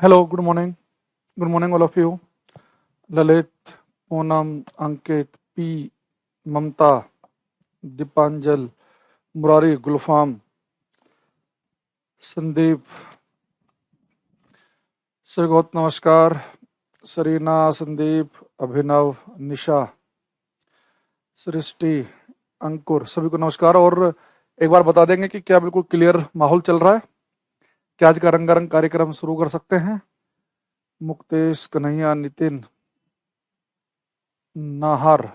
Hello, good morning. Good morning, all of you. Lalit, Poonam, Ankit, P, Mamta, Dipanjal, Murari, Gulfam, Sandeep, Sagot, नमस्कार. Serena, Sandeep, अभिनव, निशा, सृष्टि, अंकुर, सभी को नमस्कार. और एक बार बता देंगे कि क्या बिल्कुल क्लियर माहौल चल रहा है, क्या आज का रंगारंग कार्यक्रम शुरू कर सकते हैं. मुक्तेश, कन्हैया, नितिन, नाहर,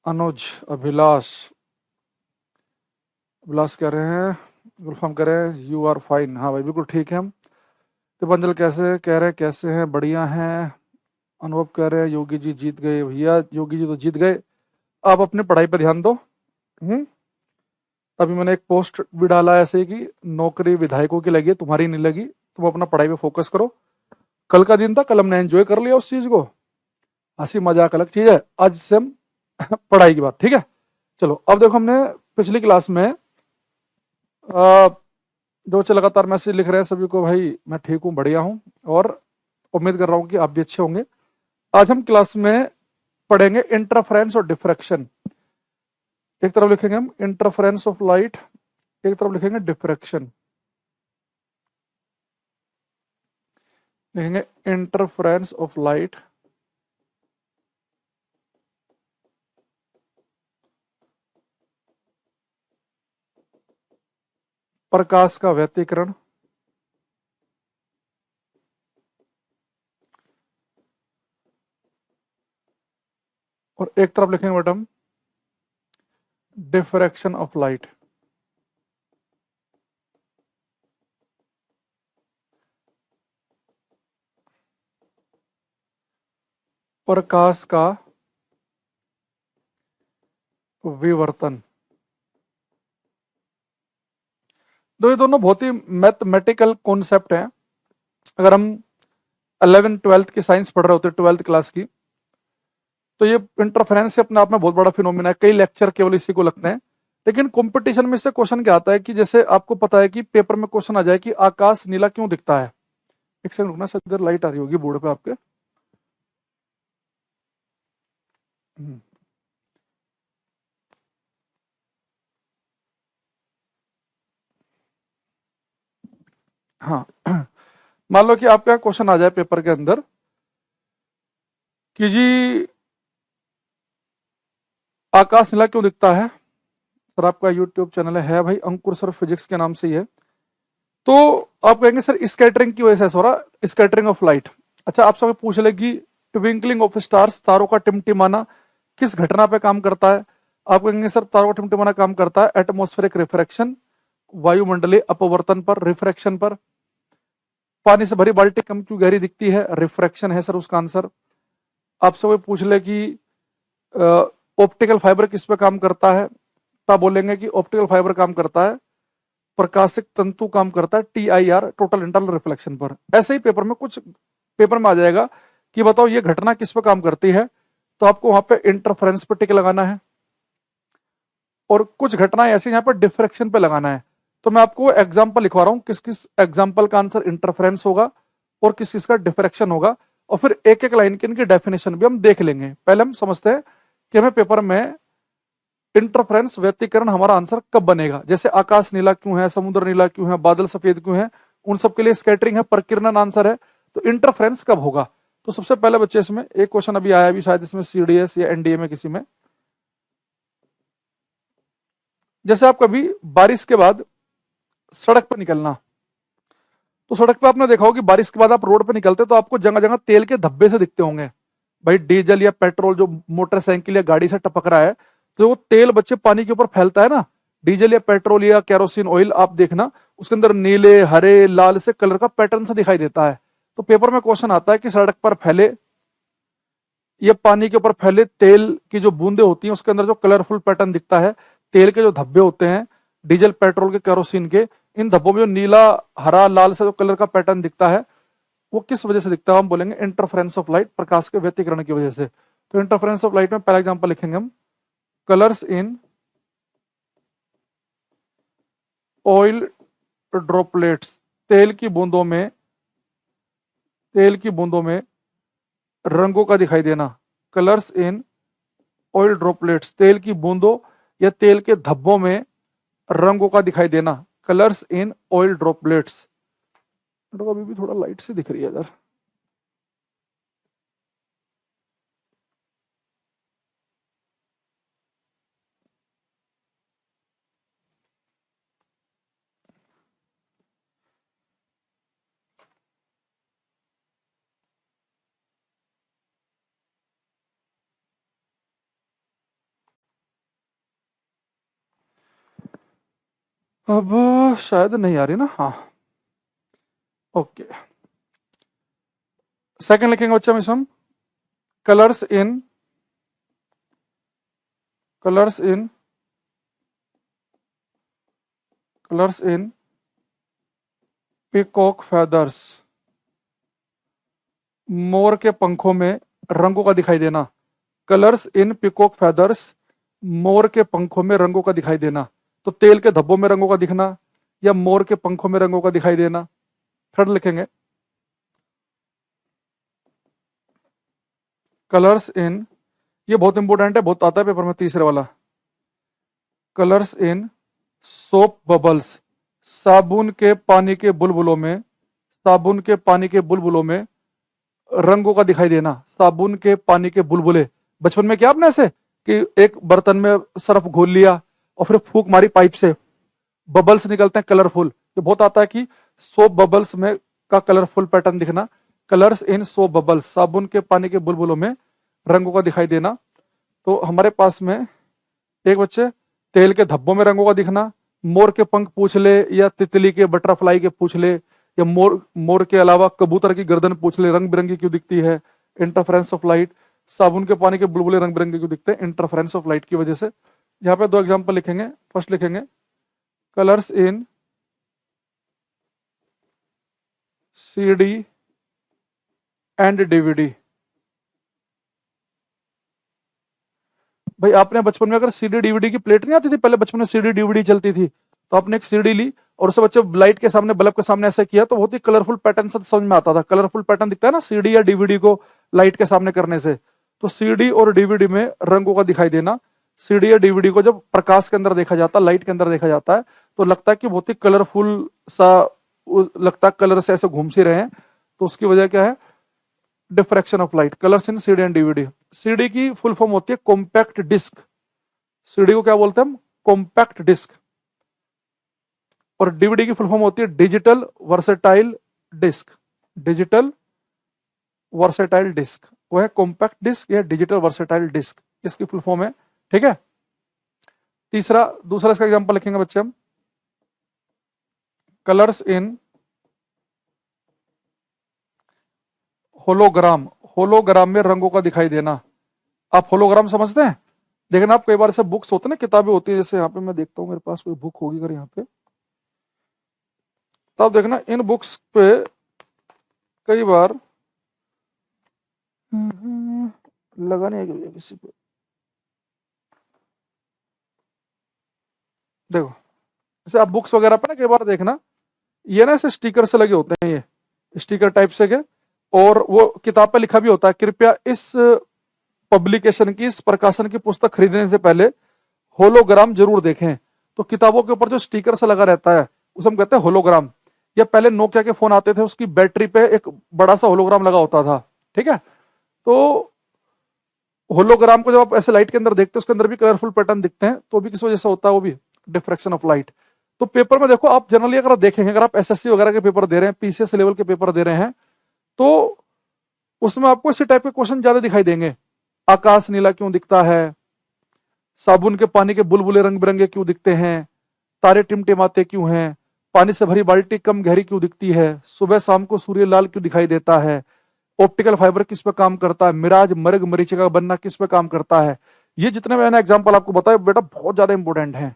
अनुज, अभिलाष, अभिलाष कह रहे हैं, गुलफाम कह रहे हैं यू आर फाइन. हाँ भाई, बिल्कुल ठीक है हम. दीपांजल कैसे कह रहे हैं, कैसे हैं, बढ़िया हैं. अनुभव कह रहे हैं योगी जी जीत गए. भैया योगी जी तो जीत गए, आप अपनी पढ़ाई पे ध्यान दो. हम्म. अभी मैंने एक पोस्ट भी डाला ऐसे ही कि नौकरी विधायकों की लगी है, तुम्हारी नहीं लगी. तुम अपना पढ़ाई पे फोकस करो. कल का दिन था, कल हमने एंजॉय कर लिया उस चीज को. हंसी मजाक अलग चीज है, आज से हम पढ़ाई की बात. ठीक है, चलो. अब देखो, हमने पिछली क्लास में जो बच्चे लगातार मैसेज लिख रहे हैं सभी को, भाई मैं ठीक हूँ, बढ़िया हूँ, और उम्मीद कर रहा हूँ कि आप भी अच्छे होंगे. आज हम क्लास में पढ़ेंगे इंटरफेरेंस और डिफ्रैक्शन. एक तरफ लिखेंगे हम इंटरफेरेंस ऑफ लाइट, एक तरफ लिखेंगे डिफ्रैक्शन. लिखेंगे इंटरफेरेंस ऑफ लाइट प्रकाश का व्यतिकरण, और एक तरफ लिखेंगे मैडम डिफ्रैक्शन ऑफ लाइट. प्रकाश का विवर्तन. ये दोनों बहुत ही मैथमेटिकल कॉन्सेप्ट हैं. अगर हम 11th-12th की साइंस पढ़ रहे होते, 12th क्लास की, तो ये इंटरफेरेंस से अपने आप में बहुत बड़ा फिनोमिना है. कई लेक्चर केवल इसी को लगते हैं. लेकिन कंपटीशन में इससे क्वेश्चन क्या आता है कि जैसे आपको पता है कि पेपर में क्वेश्चन आ जाए कि आकाश नीला क्यों दिखता है. एक सेकंड रुकना, सर इधर लाइट आ रही होगी बोर्ड पे आपके. हाँ. मान लो कि आपका क्वेश्चन आ जाए पेपर के अंदर कि जी आकाश नीला क्यों दिखता है. सर आपका यूट्यूब चैनल है भाई, अंकुर सर फिजिक्स के नाम से ही है. तो आप कहेंगे सर स्कैटरिंग की वजह से ऐसा हो रहा, स्कैटरिंग ऑफ लाइट. अच्छा, आप सब पूछ ले कि ट्विंकलिंग ऑफ स्टार्स, तारों का टिमटिमाना, किस घटना पे काम करता है. आप कहेंगे सर तारों का टिमटिमाना काम करता है एटमॉस्फेरिक रिफ्रैक्शन, वायुमंडलीय अपवर्तन पर, रिफ्रैक्शन पर. पानी से भरी बाल्टी कम क्यों गहरी दिखती है, रिफ्रैक्शन है सर उसका आंसर. आपसे कोई पूछ ले कि ऑप्टिकल फाइबर किस पे काम करता है, तो आप बोलेंगे कि ऑप्टिकल फाइबर काम करता है, प्रकाशिक तंतु काम करता है TIR, टोटल इंटरनल रिफ्लेक्शन पर. ऐसे ही पेपर में कुछ पेपर में आ जाएगा कि बताओ ये घटना किस पे काम करती है, तो आपको वहां पे इंटरफेरेंस पे टिक लगाना है. और कुछ घटनाएं ऐसी यहाँ पर डिफ्रैक्शन पे लगाना है. तो मैं आपको एग्जाम्पल लिखवा रहा हूँ, किस किस एग्जाम्पल का आंसर इंटरफेरेंस होगा और किस किस का डिफ्रैक्शन होगा. और फिर एक एक लाइन की इनकी डेफिनेशन भी हम देख लेंगे. पहले हम समझते हैं कि हमें पेपर में इंटरफेरेंस व्यतिकरण हमारा आंसर कब बनेगा. जैसे आकाश नीला क्यों है, समुद्र नीला क्यों है, बादल सफेद क्यों है, उन सब के लिए स्कैटरिंग है, प्रकीर्णन आंसर है. तो इंटरफेरेंस कब होगा. तो सबसे पहले बच्चे, इसमें एक क्वेश्चन अभी आया भी शायद इसमें CDS या NDA में किसी में. जैसे आप कभी बारिश के बाद सड़क पर निकलना, तो सड़क पे आपने देखा होगा कि बारिश के बाद आप रोड पे निकलते तो आपको जगह जगह तेल के धब्बे से दिखते होंगे. भाई डीजल या पेट्रोल जो मोटरसाइकिल या गाड़ी से टपक रहा है, तो वो तेल बच्चे पानी के ऊपर फैलता है ना. डीजल या पेट्रोल या केरोसिन ऑयल आप देखना, उसके अंदर नीले हरे लाल से कलर का पैटर्न सा दिखाई देता है. तो पेपर में क्वेश्चन आता है कि सड़क पर फैले या पानी के ऊपर फैले तेल की जो बूंदे होती हैं उसके अंदर जो कलरफुल पैटर्न दिखता है, तेल के जो धब्बे होते हैं डीजल पेट्रोल के केरोसिन के, इन धब्बों में जो नीला हरा लाल से जो कलर का पैटर्न दिखता है वो किस वजह से दिखता है. हम बोलेंगे इंटरफेरेंस ऑफ लाइट, प्रकाश के व्यतिकरण की वजह से. तो इंटरफेरेंस ऑफ लाइट में पहला एग्जांपल लिखेंगे हम, कलर्स इन ऑयल ड्रॉपलेट्स, तेल की बूंदों में रंगों का दिखाई देना, कलर्स इन ऑयल ड्रॉपलेट्स। तेल की बूंदों या तेल के धब्बों में रंगों का दिखाई देना, कलर्स इन ऑयल ड्रॉपलेट्स। अभी भी थोड़ा लाइट से दिख रही है इधर। अब शायद नहीं आ रही ना, हाँ ओके। सेकंड लिखेंगे बच्चा mission, colours in colours in colours in peacock feathers. मोर के पंखों में रंगों का दिखाई देना, कलर्स इन पीकॉक फेदर्स। मोर के पंखों में रंगों का दिखाई देना, तो तेल के धब्बों में रंगों का दिखना या मोर के पंखों में रंगों का दिखाई देना। थर्ड लिखेंगे, कलर्स इन, ये बहुत इंपॉर्टेंट है, बहुत आता है पेपर में, तीसरे वाला, कलर्स इन सोप बबल्स। साबुन के पानी के बुलबुलों में रंगों का दिखाई देना, साबुन के पानी के बुलबुले। बचपन में क्या आपने ऐसे कि एक बर्तन में सर्फ घोल लिया और फिर फूंक मारी पाइप से, बबल्स निकलते हैं कलरफुल। ये बहुत आता है कि सोप बबल्स में का कलरफुल पैटर्न दिखना, कलर्स इन सोप बबल्स। साबुन के पानी के बुलबुलों में रंगों का दिखाई देना। तो हमारे पास में एक बच्चे, तेल के धब्बों में रंगों का दिखना, मोर के पंख पूछ ले या तितली के बटरफ्लाई के पूछ ले, या मोर के अलावा कबूतर की गर्दन पूछ ले, रंग बिरंगी क्यों दिखती है, इंटरफेरेंस ऑफ लाइट। साबुन के पानी के बुलबुले रंग बिरंगे क्यों दिखते हैं, इंटरफेरेंस ऑफ लाइट की वजह से। यहाँ पे दो एग्जाम्पल लिखेंगे। फर्स्ट लिखेंगे, colours in CD and DVD. भाई आपने बचपन में अगर सीडी डीवीडी की प्लेट नहीं आती थी, पहले बचपन में सीडी डीवीडी चलती थी, तो आपने एक सीडी ली और उसे बच्चे लाइट के सामने, बल्ब के सामने ऐसे किया तो बहुत ही कलरफुल पैटर्न से समझ में आता था। कलरफुल पैटर्न दिखता है ना सीडी या डीवीडी को लाइट के सामने करने से। तो सीडी और डीवीडी में रंगों का दिखाई देना, सीडी या डीवीडी को जब प्रकाश के अंदर देखा जाता है, लाइट के अंदर देखा जाता है, तो लगता है कि बहुत ही कलरफुल सा लगता है, कलर से ऐसे घूम सी रहे हैं। तो उसकी वजह क्या है, diffraction of light. Colours in CD and DVD. CD की फुल फॉर्म होती है कॉम्पैक्ट डिस्क। सीडी को क्या बोलते हैं हम, कॉम्पैक्ट डिस्क। और डीवीडी की फुल फॉर्म होती है digital versatile disc. Digital versatile disc, वो है कॉम्पैक्ट डिस्क या डिजिटल वर्सेटाइल डिस्क, इसकी फुल फॉर्म है। ठीक है। दूसरा इसका एग्जांपल लिखेंगे बच्चे हम, कलर्स इन होलोग्राम। होलोग्राम में रंगों का दिखाई देना। आप होलोग्राम समझते हैं? देखना आप कई बार से बुक्स होते हैं ना, किताबें होती है, जैसे यहाँ पे मैं देखता हूँ मेरे पास कोई बुक होगी अगर यहाँ पे, तब देखना इन बुक्स पे कई बार लगा नहीं है किसी पे, देखो जैसे आप बुक्स वगैरह पे ना कई बार देखना, ये ना ऐसे स्टिकर से लगे होते हैं, ये स्टिकर टाइप से के, और वो किताब पे लिखा भी होता है, कृपया इस पब्लिकेशन की, इस प्रकाशन की पुस्तक खरीदने से पहले होलोग्राम जरूर देखें। तो किताबों के ऊपर जो स्टिकर से लगा रहता है उसे हम कहते हैं होलोग्राम। या पहले नोकिया के फोन आते थे, उसकी बैटरी पे एक बड़ा सा होलोग्राम लगा होता था। ठीक है। तो होलोग्राम को जब आप ऐसे लाइट के अंदर देखते हैं, उसके अंदर भी कलरफुल पैटर्न दिखते हैं, तो भी किस वजह से होता है, वो भी डिफ्रैक्शन ऑफ लाइट। तो पेपर में देखो आप जनरली अगर आप देखेंगे, अगर आप एसएससी वगैरह के पेपर दे रहे हैं, पीसीएस लेवल के पेपर दे रहे हैं, तो उसमें आपको इसी टाइप के क्वेश्चन ज्यादा दिखाई देंगे। आकाश नीला क्यों दिखता है, साबुन के पानी के बुलबुले रंग बिरंगे क्यों दिखते हैं, तारे टिमटिमाते क्यों हैं, पानी से भरी बाल्टी कम गहरी क्यों दिखती है, सुबह शाम को सूर्य लाल क्यों दिखाई देता है, ऑप्टिकल फाइबर किस पे काम करता है, मिराज मर्ग मरीचिका का बनना किस पे काम करता है। ये जितने मैंने एग्जाम्पल आपको बताया बेटा बहुत ज्यादा इंपॉर्टेंट है।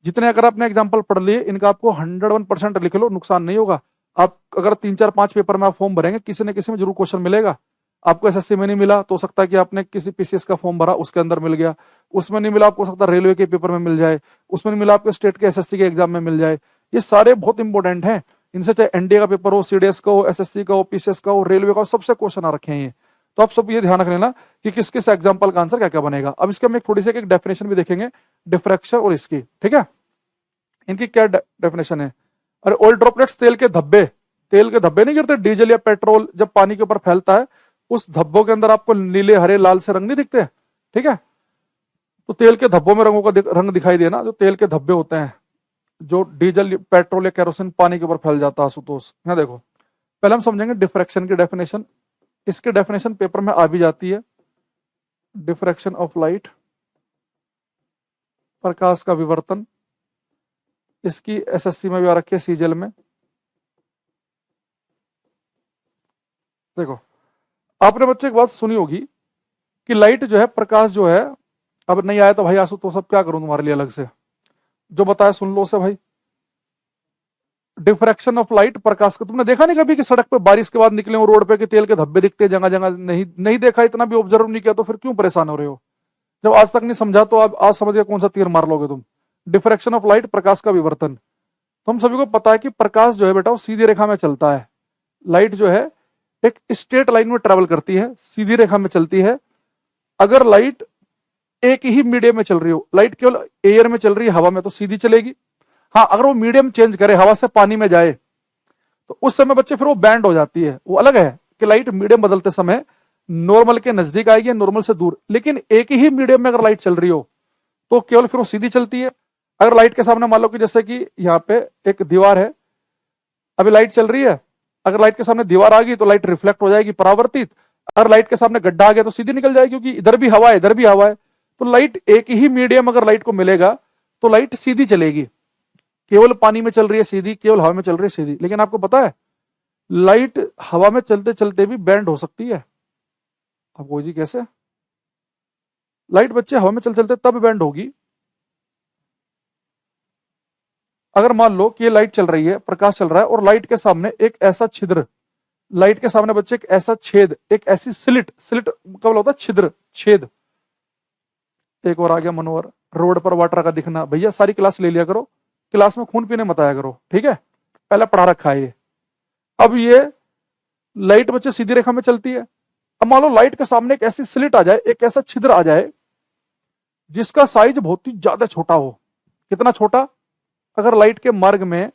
जितने अगर आपने एग्जाम्पल पढ़ लिए, इनका आपको 101% लिख लो, नुकसान नहीं होगा। आप अगर 3 4 5 पेपर में आप फॉर्म भरेंगे, किसी न किसी में जरूर क्वेश्चन मिलेगा। आपको एसएससी में नहीं मिला तो हो सकता है कि आपने किसी पीसीएस का फॉर्म भरा, उसके अंदर मिल गया। उसमें नहीं मिला आपको, हो सकता है रेलवे के पेपर में मिल जाए। उसमें नहीं मिला आपको, स्टेट के एसएससी के एग्जाम में मिल जाए। ये सारे बहुत इंपॉर्टेंट हैं, इनसे चाहे एनडीए का पेपर हो, सीडीएस का हो, एसएससी का हो, पीसीएस का हो, रेलवे का हो, सबसे क्वेश्चन आ रखे हैं ये। तो आप सब ये ध्यान रख लेना कि किस किस एग्जाम्पल का आंसर क्या क्या बनेगा। अब इसके हम एक थोड़ी सी एक डेफिनेशन भी देखेंगे डिफ्रैक्शन और इसकी, ठीक है, इनकी क्या डेफिनेशन है। अरे ऑयल ड्रॉपलेट्स, तेल के धब्बे नहीं गिरते डीजल या पेट्रोल जब पानी के ऊपर फैलता है, उस धब्बों के अंदर आपको नीले हरे लाल से रंग नहीं दिखते, ठीक है। तो तेल के धब्बों में रंगों का रंग दिखाई देना, जो तेल के धब्बे होते हैं, जो डीजल पेट्रोल या केरोसिन पानी के ऊपर फैल जाता है आशुतोष। यहाँ देखो, पहले हम समझेंगे डिफ्रैक्शन की डेफिनेशन। इसकी डेफिनेशन पेपर में आ भी जाती है, डिफ्रैक्शन ऑफ लाइट, प्रकाश का विवर्तन। इसकी एसएससी में भी आ रखी है, सीजीएल में। देखो, आपने बच्चे एक बात सुनी होगी कि लाइट जो है, प्रकाश जो है, अब नहीं आया तो भाई आंसू तो सब क्या करूं तुम्हारे लिए अलग से, जो बताया सुन लो उसे भाई। डिफ्रैक्शन ऑफ लाइट, प्रकाश का, तुमने देखा नहीं कभी कि सड़क पे बारिश के बाद निकले हो रोड पे कि तेल के धब्बे दिखते हैं जगह जगह? नहीं देखा, इतना भी ऑब्जर्व नहीं किया, तो फिर क्यों परेशान हो रहे हो? जब आज तक नहीं समझा तो आप आज समझ के कौन सा तीर मार लोगे तुम? डिफ्रैक्शन ऑफ लाइट, प्रकाश का विवर्तन। तो हम सभी को पता है कि प्रकाश जो है बेटा वो सीधी रेखा में चलता है। लाइट जो है एक स्ट्रेट लाइन में ट्रेवल करती है, सीधी रेखा में चलती है। अगर लाइट एक ही मीडियम में चल रही हो, लाइट केवल एयर में चल रही है, हवा में, तो सीधी चलेगी। हाँ, अगर वो मीडियम चेंज करे, हवा से पानी में जाए, तो उस समय बच्चे फिर वो बैंड हो जाती है। वो अलग है कि लाइट मीडियम बदलते समय नॉर्मल के नजदीक आएगी, नॉर्मल से दूर। लेकिन एक ही मीडियम में अगर लाइट चल रही हो तो केवल फिर वो सीधी चलती है। अगर लाइट के सामने मान लो कि जैसे कि यहाँ पे एक दीवार है, अभी लाइट चल रही है, अगर लाइट के सामने दीवार आ गई तो लाइट रिफ्लेक्ट हो जाएगी, परावर्तित। अगर लाइट के सामने गड्ढा आ गया तो सीधी निकल जाएगी, क्योंकि इधर भी हवा है, इधर भी हवा है। तो लाइट एक ही मीडियम अगर लाइट को मिलेगा तो लाइट सीधी चलेगी। केवल पानी में चल रही है सीधी, केवल हवा में चल रही है सीधी। लेकिन आपको पता है लाइट हवा में चलते चलते भी बैंड हो सकती है। आपको जी कैसे? लाइट बच्चे हवा में चल चलते तब बैंड होगी अगर मान लो कि ये लाइट चल रही है, प्रकाश चल रहा है, और लाइट के सामने एक ऐसा छिद्र, लाइट के सामने बच्चे एक ऐसा छेद, एक ऐसी स्लिट, स्लिट कब होता है? छिद्र, छेद। एक और आ गया मनोहर, रोड पर वाटर का दिखना। भैया सारी क्लास ले लिया करो, क्लास में खून पीने मत आया करो, ठीक है? पहले पढ़ा रखा है ये। अब ये लाइट बच्चे सीधी रेखा में चलती है। अब मान लो लाइट के सामने एक ऐसी स्लिट आ जाए, एक ऐसा छिद्र आ जाए जिसका साइज बहुत ही ज्यादा छोटा हो। कितना छोटा? अगर लाइट के मार्ग में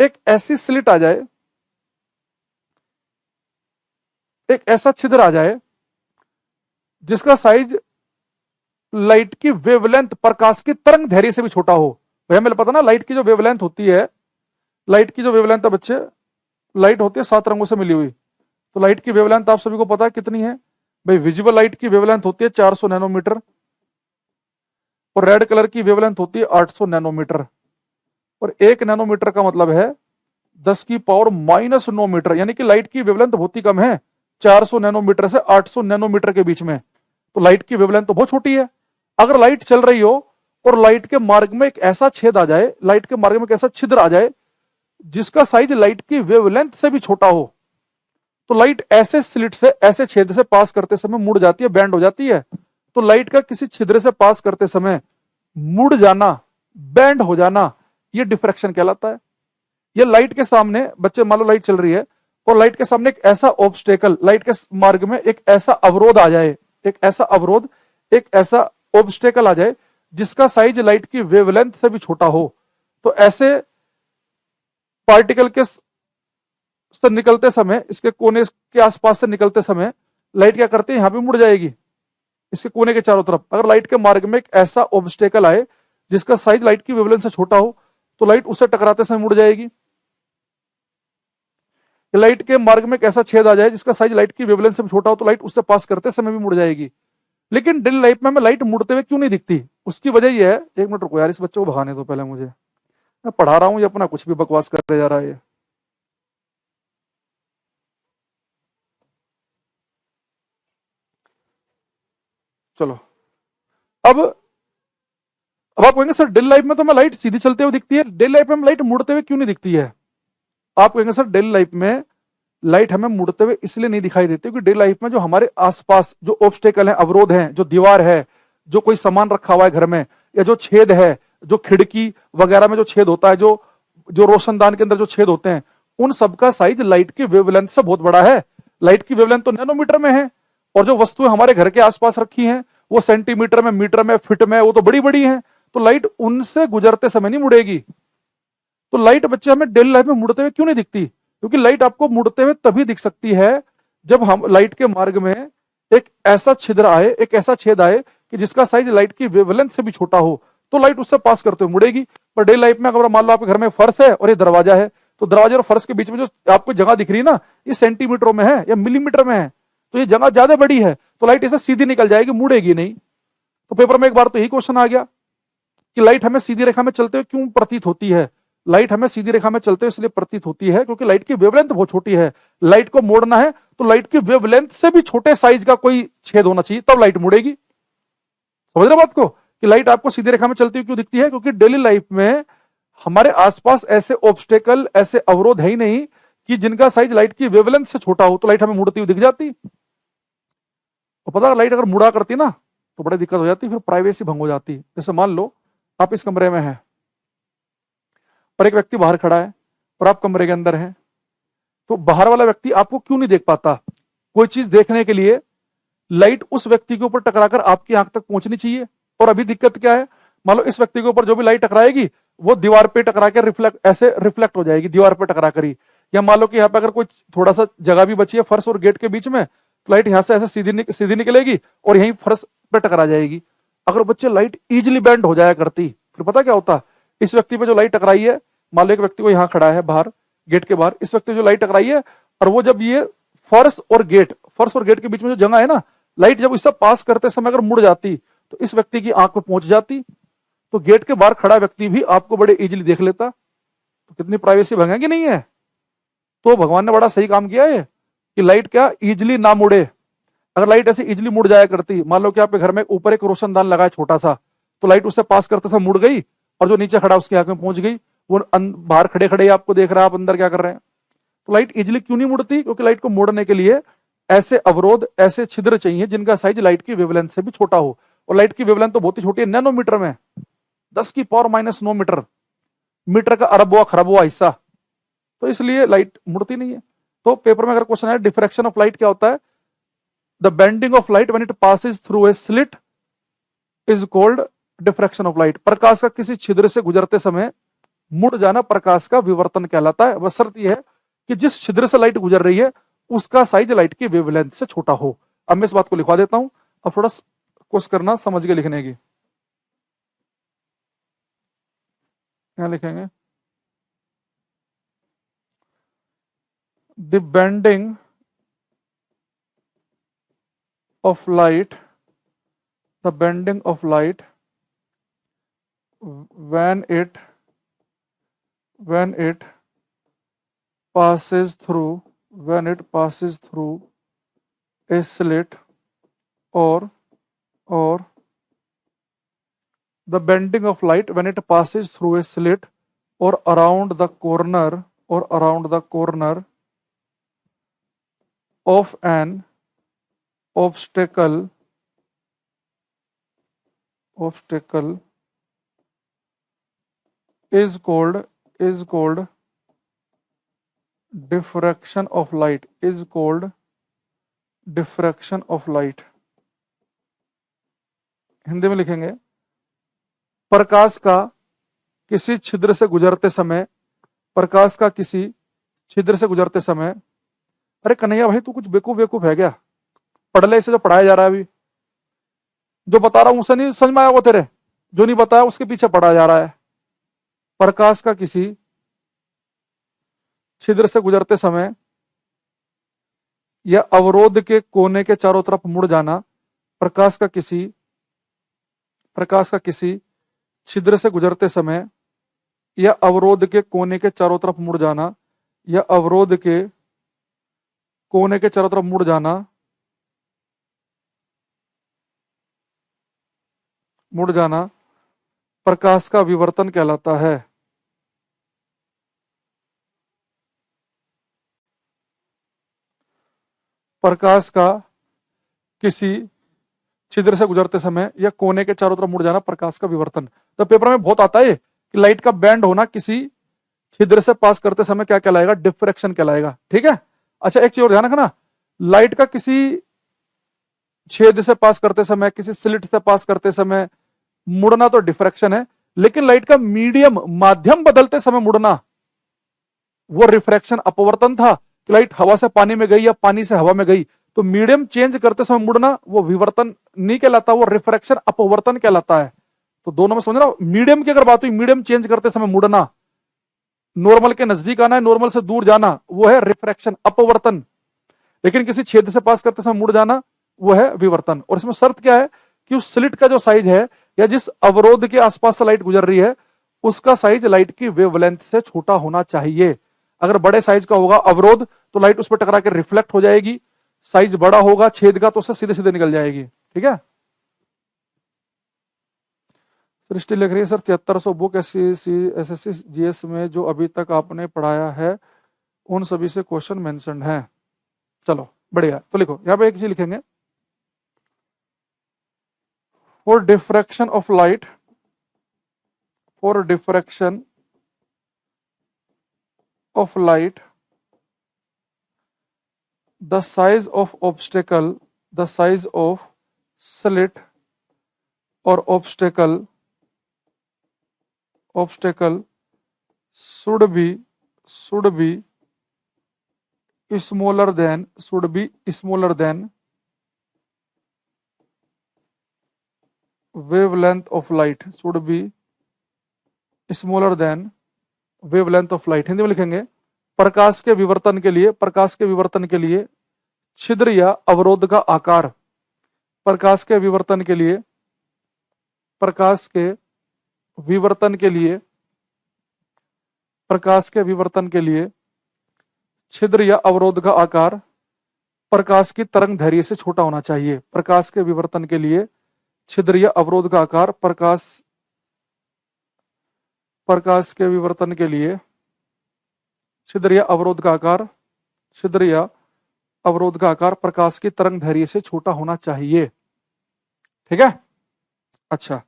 एक ऐसी स्लिट आ जाए, एक ऐसा छिद्र आ जाए जिसका साइज लाइट की वेवलेंथ, प्रकाश की तरंग दैर्ध्य से भी छोटा हो। भैया मेरे पता ना, लाइट की जो वेवलेंथ होती है, लाइट की जो वेवलेंथ है बच्चे, लाइट होती है 7 रंगों से मिली हुई। तो लाइट की वेवलेंथ आप सभी को पता है कितनी है भाई? विजिबल लाइट की वेवलेंथ होती है 400 नैनोमीटर, और रेड कलर की वेवलेंथ होती है 800 नैनोमीटर। और 1 नैनोमीटर का मतलब है 10⁻⁻9 मीटर, यानी कि लाइट की वेवलेंथ बहुत ही कम है, 400 नैनोमीटर से 800 नैनोमीटर के बीच में। तो लाइट की वेवलेंथ तो बहुत छोटी है। अगर लाइट चल रही हो और लाइट के मार्ग में एक ऐसा छेद आ जाए, लाइट के मार्ग में एक ऐसा छिद्र आ जाए जिसका साइज लाइट की वेवलेंथ से भी छोटा हो, तो लाइट ऐसे स्लिट से, ऐसे छेद से पास करते समय मुड़ जाती है, बैंड हो जाती है। तो लाइट का किसी छिद्र से पास करते समय मुड़ जाना, बैंड हो जाना, ये डिफ्रैक्शन कहलाता है। ये लाइट के सामने बच्चे, मान लो लाइट चल रही है और लाइट के सामने एक ऐसा ऑब्स्टेकल, लाइट के मार्ग में एक ऐसा अवरोध आ जाए, एक ऐसा अवरोध, एक ऐसा ऑब्स्टेकल आ जाए जिसका साइज लाइट की वेवलेंथ से भी छोटा हो, तो ऐसे पार्टिकल के से निकलते समय, इसके कोने के आसपास से निकलते समय लाइट क्या करती है? यहां पे मुड़ जाएगी, इसके कोने के चारों तरफ। अगर लाइट के मार्ग में एक ऐसा ऑब्स्टेकल आए जिसका साइज लाइट की वेवलेंथ से छोटा हो, तो लाइट उससे टकराते समय मुड़ जाएगी। लाइट के मार्ग में एक ऐसा छेद आ जाए जिसका साइज लाइट की वेवलेंथ से छोटा हो, तो लाइट उससे पास करते समय भी मुड़ जाएगी। लेकिन डेली लाइफ में हमें लाइट मुड़ते हुए क्यों नहीं दिखती? उसकी वजह यह है, 1 मिनट रुको यार, इस बच्चे को भगाने दो पहले मुझे, मैं पढ़ा रहा हूं, ये अपना कुछ भी बकवास करते जा रहा है ये। चलो, अब आप कहेंगे सर डेली लाइफ में तो हमें लाइट सीधी चलते हुए दिखती है, डेली लाइफ में हमें लाइट मुड़ते हुए क्यों नहीं दिखती है? आप कहेंगे सर डेली लाइफ में लाइट हमें मुड़ते हुए इसलिए नहीं दिखाई देती क्योंकि डेली लाइफ में जो हमारे आसपास जो ऑब्स्टेकल है, अवरोध है, जो दीवार है, जो कोई सामान रखा हुआ है घर में, या जो छेद है, जो खिड़की वगैरह में जो छेद होता है, जो जो रोशनदान के अंदर जो छेद होते हैं, उन सब का साइज लाइट की वेवलेंथ से बहुत बड़ा है। लाइट की वेवलेंथ तो नैनोमीटर में है, और जो वस्तुएं हमारे घर के आसपास रखी हैं वो सेंटीमीटर में, मीटर में, फिट में, वो तो बड़ी बड़ी हैं। तो लाइट उनसे गुजरते समय नहीं मुड़ेगी। तो लाइट बच्चे हमें डेली लाइफ में मुड़ते हुए क्यों नहीं दिखती? क्योंकि लाइट आपको मुड़ते हुए तभी दिख सकती है जब हम लाइट के मार्ग में एक ऐसा छिद्र आए, एक ऐसा छेद आए कि जिसका साइज लाइट की वेवलेंथ से भी छोटा हो, तो लाइट उससे पास करते हुए मुड़ेगी। पर डे लाइफ में अगर मान लो आपके घर में फर्श है और ये दरवाजा है, तो दरवाजे और फर्श के बीच में जो आपको जगह दिख रही है ना, ये सेंटीमीटरों में है या मिलीमीटर में है, तो ये जगह ज्यादा बड़ी है, तो लाइट ऐसे सीधी निकल जाएगी, मुड़ेगी नहीं। तो पेपर में एक बार तो यही क्वेश्चन आ गया कि लाइट हमें सीधी रेखा में चलते हुए क्यों प्रतीत होती है? लाइट हमें सीधी रेखा में चलते हुए इसलिए प्रतीत होती है क्योंकि लाइट की वेवलेंथ बहुत छोटी है। लाइट को मोड़ना है तो लाइट की वेवलेंथ से भी छोटे साइज का कोई छेद होना चाहिए, तब लाइट मुड़ेगी। समझ रहे बात को कि लाइट आपको सीधी रेखा में चलती हुई क्यों दिखती है? क्योंकि डेली लाइफ में हमारे आसपास ऐसे ऑब्स्टेकल, ऐसे अवरोध है ही नहीं कि जिनका साइज लाइट की वेवलेंथ से छोटा हो, तो लाइट हमें मुड़ती हुई दिख जाती। तो पता, लाइट अगर मुड़ा करती ना तो बड़ी दिक्कत हो जाती, फिर प्राइवेसी भंग हो जाती। जैसे मान लो आप इस कमरे में हैं और एक व्यक्ति बाहर खड़ा है और आप कमरे के अंदर हैं, तो बाहर वाला व्यक्ति आपको क्यों नहीं देख पाता? कोई चीज देखने के लिए लाइट उस व्यक्ति के ऊपर टकराकर आपकी आंख तक पहुंचनी चाहिए। और अभी दिक्कत क्या है, मान लो इस व्यक्ति के ऊपर जो भी लाइट टकराएगी वो दीवार पे टकरा के रिफ्लेक्ट हो जाएगी, दीवार पे टकरा कर ही। या मान लो कि यहाँ पे अगर कोई थोड़ा सा जगह भी बची है फर्श और गेट के बीच में, तो लाइट यहाँ से ऐसे सीधी निकलेगी और यहीं फर्श पे टकरा जाएगी। अगर बच्चे लाइट इजिली बेंड हो जाया करती, फिर पता क्या होता? इस व्यक्ति पे जो लाइट टकराई है, मान लो एक व्यक्ति को यहाँ खड़ा है बाहर गेट के बाहर, इस व्यक्ति जो लाइट टकराई है, और वो जब ये फर्श और गेट के बीच में जो जगह है ना, लाइट जब इससे पास करते समय अगर मुड़ जाती तो इस व्यक्ति की आंख पे पहुंच जाती, तो गेट के बाहर खड़ा व्यक्ति भी आपको बड़े इजीली देख लेता। तो कितनी प्राइवेसी भंगेगी नहीं है? तो भगवान ने बड़ा सही काम किया है कि लाइट क्या इजिली ना मुड़े। अगर लाइट ऐसे इजिली मुड़ जाया करती, मान लो कि आपके घर में ऊपर एक रोशनदान लगा है छोटा सा, तो लाइट उससे पास करते समय मुड़ गई और जो नीचे खड़ा उसकी आंख में पहुंच गई, वो बाहर खड़े खड़े आपको देख रहा है, आप अंदर क्या कर रहे हैं। तो लाइट इजिली क्यों नहीं मुड़ती? क्योंकि लाइट को मोड़ने के लिए ऐसे अवरोध, ऐसे छिद्र चाहिए जिनका साइज लाइट की वेवलेंथ से भी छोटा हो। और लाइट की वेवलेंथ तो बहुत ही छोटी है, नैनोमीटर में, 10⁻⁹ मीटर का अरबवा खरबवा हिस्सा। तो इसलिए लाइट मुड़ती नहीं है। तो पेपर में अगर क्वेश्चन है डिफ्रैक्शन ऑफ लाइट क्या होता है? The bending of light when it passes through a slit is called diffraction of light. प्रकाश का किसी छिद्र से गुजरते समय मुड़ जाना प्रकाश का विवर्तन कहलाता है। बशर्ते यह है कि जिस छिद्र से लाइट गुजर रही है उसका साइज लाइट की वेवलेंथ से छोटा हो। अब मैं इस बात को लिखवा देता हूं, अब थोड़ा कोशिश करना समझ के लिखने की। क्या लिखेंगे? The bending of light, the bending of light when it passes through a slit or the bending of light when it passes through a slit or around the corner of an obstacle is called diffraction of light, is called diffraction of light। Hindi में लिखेंगे, प्रकाश का किसी छिद्र से गुजरते समय, प्रकाश का किसी छिद्र से गुजरते समय, अरे कन्हैया भाई तू कुछ बेवकूफ है क्या? पढ़ ले इसे, जो पढ़ाया जा रहा है अभी, जो बता रहा हूं उसे नहीं समझ में आया वो तेरे, जो नहीं बताया उसके पीछे पढ़ा जा रहा है। प्रकाश का किसी छिद्र से गुजरते समय या अवरोध के कोने के चारों तरफ मुड़ जाना, प्रकाश का किसी छिद्र से गुजरते समय या अवरोध के कोने के चारों तरफ मुड़ जाना, या अवरोध के कोने के चारों तरफ मुड़ जाना प्रकाश का विवर्तन कहलाता है। प्रकाश का किसी, छिद्र से गुजरते समय या कोने के चारों तरफ मुड़ जाना प्रकाश का विवर्तन। तो पेपर में बहुत आता है कि लाइट का बैंड होना किसी छिद्र से पास करते समय क्या कहलाएगा, डिफ्रैक्शन कहलाएगा। ठीक है। अच्छा एक चीज और ध्यान रखना, लाइट का किसी छेद से पास करते समय, किसी स्लिट से पास करते समय मुड़ना तो डिफ्रैक्शन है, लेकिन लाइट का मीडियम माध्यम बदलते समय मुड़ना वो रिफ्रैक्शन अपवर्तन था। कि लाइट हवा से पानी में गई या पानी से हवा में गई, तो मीडियम चेंज करते समय मुड़ना वो विवर्तन नहीं कहलाता, वो रिफ्रैक्शन अपवर्तन कहलाता है। तो दोनों में समझ रहा, मीडियम की अगर बात हुई, मीडियम चेंज करते समय मुड़ना, नॉर्मल के नजदीक आना है, नॉर्मल से दूर जाना, वो है रिफ्रैक्शन अपवर्तन। लेकिन किसी छेद से पास करते समय मुड़ जाना वो है विवर्तन। और इसमें शर्त क्या है कि उस स्लिट का जो साइज है या जिस अवरोध के आसपास से लाइट गुजर रही है उसका साइज लाइट की वेवलेंथ से छोटा होना चाहिए। अगर बड़े साइज का होगा अवरोध तो लाइट उस पर टकरा के रिफ्लेक्ट हो जाएगी, साइज बड़ा होगा छेद का तो उससे सीधे सीधे निकल जाएगी। ठीक है। सृष्टि लिख रही है सर 7300 बुक एसएससी जीएस में जो अभी तक आपने पढ़ाया है उन सभी से क्वेश्चन मेंशन्ड हैं। चलो बढ़िया, तो लिखो यहां पे एक चीज लिखेंगे, for diffraction of light, for diffraction of light the size of obstacle, the size of slit or obstacle should be smaller than wavelength of light, should be smaller than wavelength of light। Hindi में लिखेंगे प्रकाश के विवर्तन के लिए छिद्र या अवरोध का आकार, प्रकाश के विवर्तन के लिए छिद्र या अवरोध का आकार प्रकाश की तरंग दैर्घ्य से छोटा होना चाहिए। प्रकाश के विवर्तन के लिए छिद्र या अवरोध का आकार प्रकाश के विवर्तन के लिए छिद्र या अवरोध का आकार प्रकाश की तरंग दैर्घ्य से छोटा होना चाहिए। ठीक है। अच्छा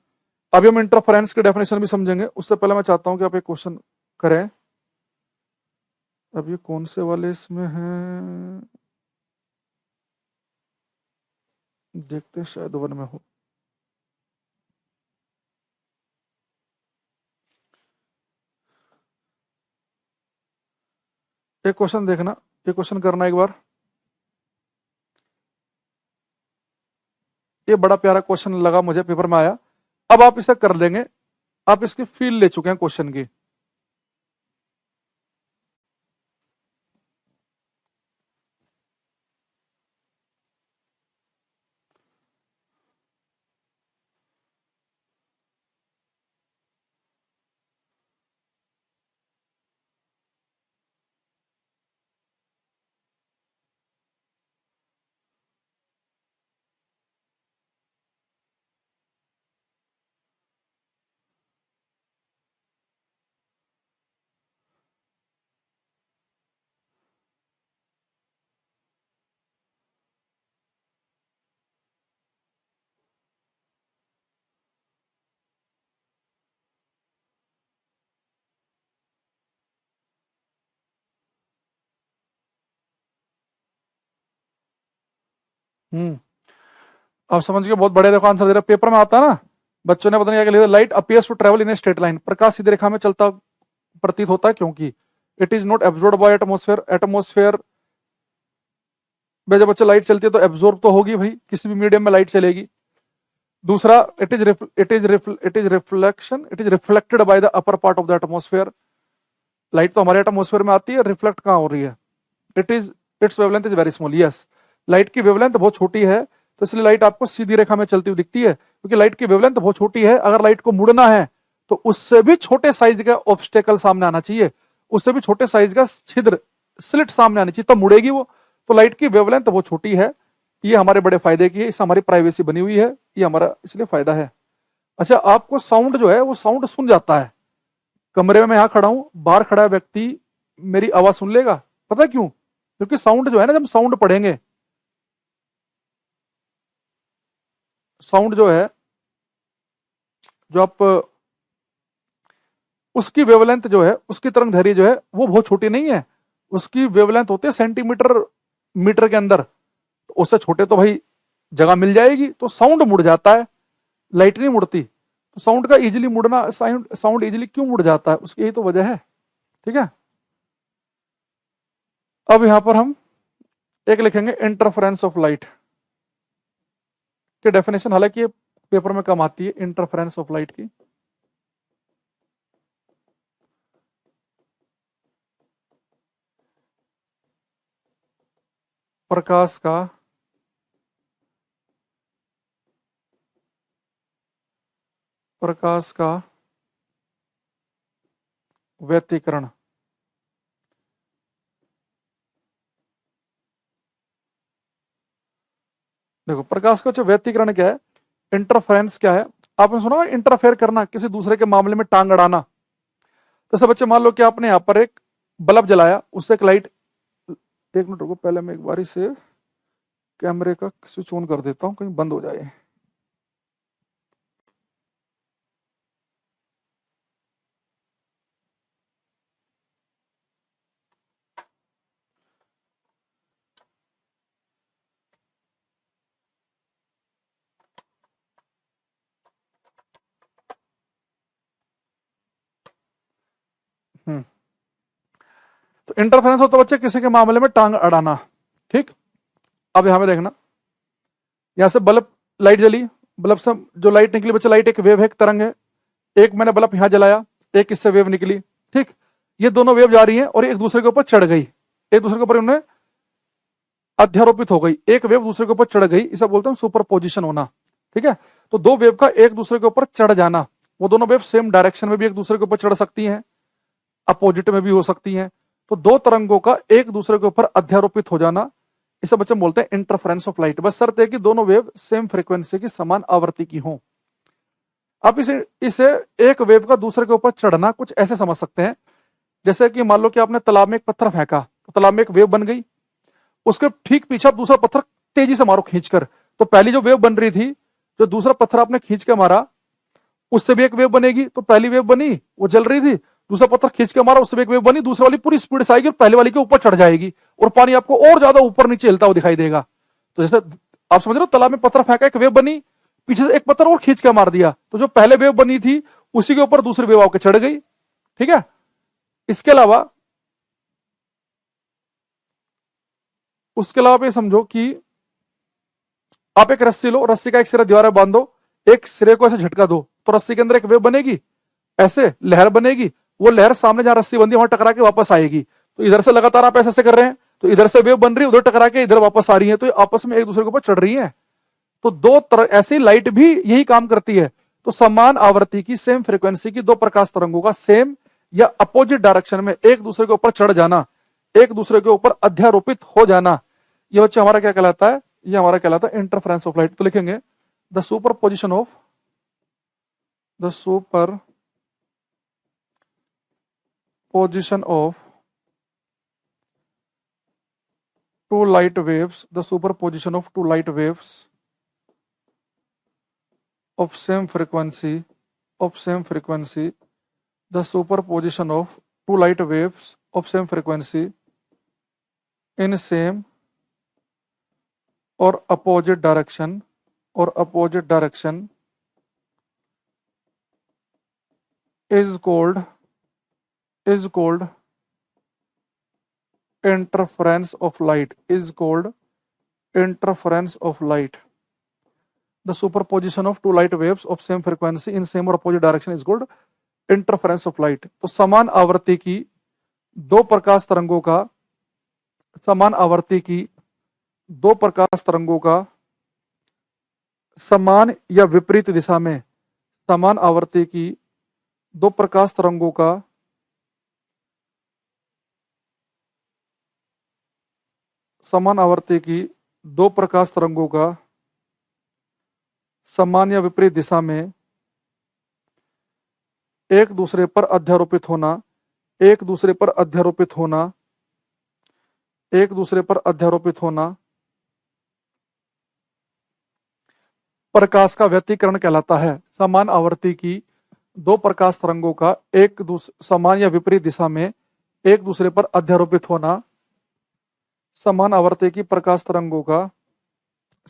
अभी हम इंटरफेरेंस की डेफिनेशन भी समझेंगे, उससे पहले मैं चाहता हूं कि आप एक क्वेश्चन करें। अब ये कौन से वाले इसमें है, देखते शायद वन में हो। एक क्वेश्चन देखना, ये क्वेश्चन करना एक बार। ये बड़ा प्यारा क्वेश्चन लगा मुझे, पेपर में आया। अब आप इसे कर लेंगे, आप इसकी फील ले चुके हैं क्वेश्चन की। आप समझ गए, बहुत बड़े देखो आंसर दे रहे, पेपर में आता है ना, बच्चों ने पता नहीं क्या लिखा, light appears to travel in a straight line, प्रकाश सीधी रेखा में चलता प्रतीत होता है क्योंकि it is not absorb by atmosphere में जब बच्चे लाइट चलती है तो एब्जॉर्ब तो होगी भाई, किसी भी मीडियम में लाइट चलेगी। दूसरा it is reflected by the upper part of the atmosphere, light तो हमारे एटमोस्फेयर में आती है, रिफ्लेक्ट कहां हो रही है, it's wavelength is very small. Yes, light की वेवलेंथ बहुत छोटी है, तो इसलिए लाइट आपको सीधी रेखा में चलती हुई दिखती है, क्योंकि लाइट की वेवलेंथ बहुत छोटी है। अगर लाइट को मुड़ना है तो उससे भी छोटे साइज का ऑब्स्टेकल सामने आना चाहिए, उससे भी छोटे साइज का छिद्र स्लिट सामने आनी चाहिए, तब मुड़ेगी वो। तो लाइट की वेवलेंथ बहुत छोटी है, ये हमारे बड़े फायदे की है, इससे हमारी प्राइवेसी बनी हुई है, ये हमारा इसलिए फायदा है। अच्छा आपको साउंड जो है वो साउंड सुन जाता है, कमरे में मैं यहां खड़ा हूं, बाहर खड़ा व्यक्ति मेरी आवाज सुन लेगा, पता क्यों? क्योंकि साउंड जो है ना, जब साउंड पढ़ेंगे साउंड जो है, जो आप उसकी वेवलेंथ जो है, उसकी तरंग दैर्घ्य जो है वो बहुत छोटी नहीं है, उसकी वेवलेंथ होती है सेंटीमीटर मीटर के अंदर। तो उससे छोटे तो भाई जगह मिल जाएगी, तो साउंड मुड़ जाता है, लाइट नहीं मुड़ती। तो साउंड का इजीली मुड़ना, साउंड इजीली क्यों मुड़ जाता है, उसकी यही तो वजह है। ठीक है, अब यहां पर हम एक लिखेंगे इंटरफेरेंस ऑफ लाइट की डेफिनेशन, हालांकि ये पेपर में कम आती है इंटरफेरेंस ऑफ लाइट की। प्रकाश का प्रकाश का व्यतिकरण। देखो प्रकाश का जो व्यतिकरण क्या है, इंटरफेरेंस क्या है, आपने सुना होगा इंटरफेयर करना, किसी दूसरे के मामले में टांग अड़ाना। तो सब बच्चे मान लो कि आपने यहाँ पर एक बल्ब जलाया, उससे एक लाइट, एक मिनट रुको, पहले मैं एक बारी से कैमरे का स्विच ऑन कर देता हूँ, कहीं बंद हो जाए। हम्म, तो इंटरफेरेंस होता है बच्चे किसी के मामले में टांग अड़ाना। ठीक, अब यहां पे देखना, यहां से बल्ब, लाइट जली, बल्ब से जो लाइट निकली बच्चे, लाइट एक वेव है, एक तरंग है। एक मैंने बल्ब यहां जलाया, एक इससे वेव निकली। ठीक, ये दोनों वेव जा रही हैं और एक दूसरे के ऊपर चढ़ गई, एक दूसरे के ऊपर उन्हें अध्यारोपित हो गई, एक वेव दूसरे के ऊपर चढ़ गई, इसे बोलते हैं सुपरपोजिशन होना। ठीक है, तो दो वेव का एक दूसरे के ऊपर चढ़ जाना, वो दोनों वेव सेम डायरेक्शन में भी एक दूसरे के ऊपर चढ़ सकती हैं, अपोजिट में भी हो सकती हैं। तो दो तरंगों का एक दूसरे के ऊपर अध्यारोपित हो जाना, इसे बच्चे बोलते हैं इंटरफेरेंस ऑफ लाइट। बस शर्त है कि दोनों वेव सेम फ्रीक्वेंसी की, समान आवृत्ति की हो। आप इसे एक वेव का दूसरे के ऊपर चढ़ना कुछ ऐसे समझ सकते हैं, जैसे कि मान लो कि आपने तालाब में एक पत्थर फेंका, तो तालाब में एक वेव बन गई, उसके ठीक पीछे आप दूसरा पत्थर तेजी से मारो खींचकर, तो पहली जो वेव बन रही थी, जो दूसरा पत्थर आपने खींच के मारा, उससे भी एक वेव बनेगी। तो पहली वेव बनी, वो जल रही थी, दूसरा पत्थर खींच के मारा, उससे भी एक वेव बनी, दूसरी वाली पूरी स्पीड से आएगी और पहले वाली के ऊपर चढ़ जाएगी, और पानी आपको और ज्यादा ऊपर नीचे हिलता हुआ दिखाई देगा। तो जैसे आप समझ रहे हो, तालाब में पत्थर फेंका, एक वेव बनी, पीछे से एक पत्थर और खींच के मार दिया, तो जो पहले वेव बनी थी उसी के ऊपर दूसरी वेव आके चढ़ गई। ठीक है, इसके अलावा उसके अलावा ये समझो कि आप एक रस्सी लो, रस्सी का एक सिरा दीवार में बांधो, एक सिरे को ऐसे झटका दो, तो रस्सी के अंदर एक वेव बनेगी, ऐसे लहर बनेगी, वो लहर सामने जहां रस्सी बंदी वहां टकरा के वापस आएगी। तो इधर से लगातार आप ऐसे कर रहे हैं, तो इधर से वेव बन रही है, उधर टकरा के इधर वापस आ रही है, तो ये आपस में एक दूसरे के ऊपर चढ़ रही है। तो दो तरह ऐसी लाइट भी यही काम करती है। तो समान आवृत्ति की, सेम फ्रीक्वेंसी की दो प्रकाश तरंगों का सेम या अपोजिट डायरेक्शन में एक दूसरे के ऊपर चढ़ जाना, एक दूसरे के ऊपर अध्यारोपित हो जाना, ये बच्चे हमारा क्या कहलाता है, ये हमारा कहलाता है इंटरफेरेंस ऑफ लाइट। तो लिखेंगे the super position of, the super position of two light waves, the superposition of two light waves of same frequency, the superposition of two light waves of same frequency in same or opposite direction, is called interference of light, is called interference of light. The superposition of two light waves of same frequency in same or opposite direction is called interference of light. तो समान आवृत्ति की दो प्रकाश तरंगों का, समान आवृत्ति की दो प्रकाश तरंगों का समान या विपरीत दिशा में, समान आवृत्ति की दो प्रकाश तरंगों का समान आवृत्ति की दो प्रकाश तरंगों का समान या विपरीत दिशा में एक दूसरे पर अध्यारोपित होना, एक दूसरे पर अध्यारोपित होना, एक दूसरे पर अध्यारोपित होना प्रकाश का व्यतिकरण कहलाता है। समान आवर्ती की दो प्रकाश तरंगों का समान या विपरीत दिशा में एक दूसरे पर अध्यारोपित होना, समान आवर्ती की प्रकाश तरंगों का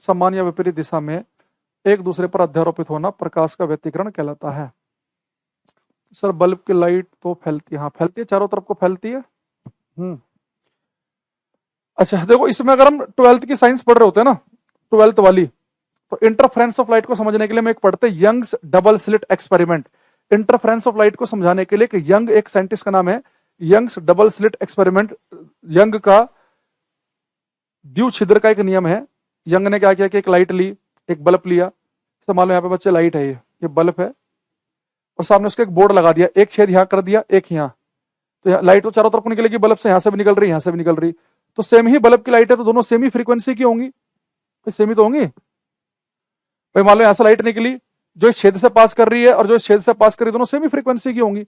समान या विपरीत दिशा में एक दूसरे पर अध्यारोपित होना प्रकाश का व्यतिकरण कहलाता है। सर बल्ब की लाइट तो फैलती है, हाँ फैलती है, चारों तरफ को फैलती है। अच्छा देखो, इसमें अगर हम 12th की साइंस पढ़ रहे होते हैं ना, 12th वाली, तो इंटरफेरेंस ऑफ लाइट को समझने के लिए हम एक पढ़ते हैं Young's double slit experiment. Interference of light को समझाने के लिए यंग, एक साइंटिस्ट का नाम है, Young's double slit experiment, Young का द्विछिद्र का एक नियम है। यंग ने क्या किया कि एक लाइट ली, एक बल्ब लिया, तो मान लो यहाँ पे बच्चे लाइट है, ये बल्ब है, और सामने उसके एक बोर्ड लगा दिया, एक छेद यहाँ कर दिया, एक यहाँ, तो लाइट तो चारों तरफ को निकलेगी, बल्ब से यहाँ से भी निकल रही, यहाँ से भी निकल रही, तो सेम ही बल्ब की लाइट है, तो दोनों सेम ही फ्रीक्वेंसी की होंगी, सेम ही तो होंगी भाई। मान लो यहाँ से लाइट निकली, जो इस छेद से पास कर रही है और जो इस छेद से पास कर रही है, दोनों सेम ही फ्रीक्वेंसी की होंगी।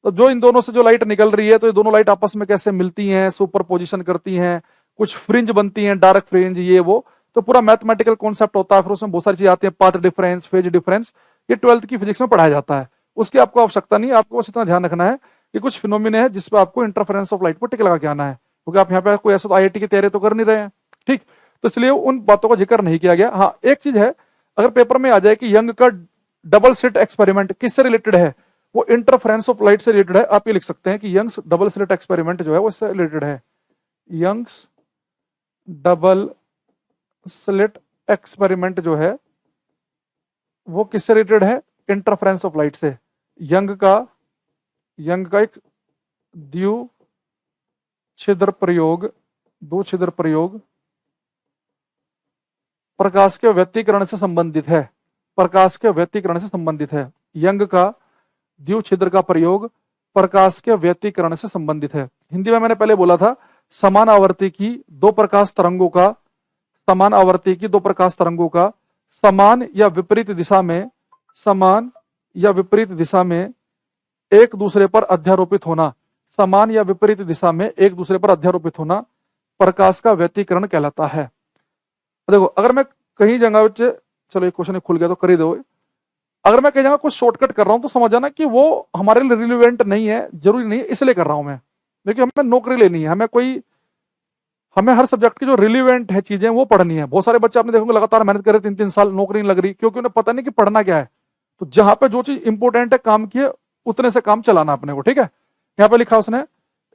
तो जो इन दोनों से जो लाइट निकल रही है, तो ये दोनों लाइट आपस में कैसे मिलती हैं, सुपर पोजिशन करती हैं, कुछ फ्रिंज बनती हैं, डार्क फ्रिंज, ये वो, तो पूरा मैथमेटिकल कॉन्सेप्ट होता है, फिर उसमें बहुत सारी चीजें आती है, पाथ डिफरेंस, फेज डिफरेंस, ये 12th की फिजिक्स में पढ़ाया जाता है। उसकी आपको आवश्यकता नहीं है, आपको बस इतना ध्यान रखना है कि कुछ फिनोमिना है जिसपे आपको इंटरफेरेंस ऑफ लाइट पर टिक लगा के आना है, क्योंकि आप यहाँ पे कोई ऐसा IIT की तैयारी तो कर नहीं रहे हैं, ठीक, तो इसलिए उन बातों का जिक्र नहीं किया गया। हाँ एक चीज है, अगर पेपर में आ जाए कि यंग का डबल स्लिट एक्सपेरिमेंट किससे रिलेटेड है, वो इंटरफेरेंस ऑफ लाइट से रिलेटेड है, आप ये लिख सकते हैं कि यंग्स डबल स्लिट एक्सपेरिमेंट जो है वो इससे रिलेटेड है। यंग्स डबल स्लिट एक्सपेरिमेंट जो है वो किससे रिलेटेड है, इंटरफेरेंस ऑफ लाइट से। यंग का एक द्विछिद्र प्रयोग, दो छिद्र प्रयोग प्रकाश के व्यतिकरण से संबंधित है, प्रकाश के व्यतिकरण से संबंधित है। यंग का द्विछिद्र का प्रयोग प्रकाश के व्यतिकरण से संबंधित है। हिंदी में मैंने पहले बोला था, समान आवर्ती की दो प्रकाश तरंगों का, समान आवर्ती की दो प्रकाश तरंगों का समान या विपरीत दिशा में, समान या विपरीत दिशा में एक दूसरे पर अध्यारोपित होना, समान या विपरीत दिशा में एक दूसरे पर अध्यारोपित होना प्रकाश का व्यतिकरण कहलाता है। देखो अगर मैं कहीं जगह, चलो एक क्वेश्चन खुल गया तो कर ही दो, अगर मैं कहीं जगह कुछ शॉर्टकट कर रहा हूं तो समझ जाना कि वो हमारे लिए रिलेवेंट नहीं है, जरूरी नहीं है, इसलिए कर रहा हूं मैं, देखिए हमें नौकरी लेनी है, हमें हर सब्जेक्ट की जो रिलेवेंट है चीजें वो पढ़नी है। बहुत सारे बच्चे आपने देखोगे लगातार मेहनत कर रहे 3-3 साल, नौकरी नहीं लग रही, क्योंकि उन्हें पता नहीं कि पढ़ना क्या है। तो जहां पे जो चीज इंपॉर्टेंट है काम की है, उतने से काम चलाना अपने को, ठीक है। यहाँ पे लिखा उसने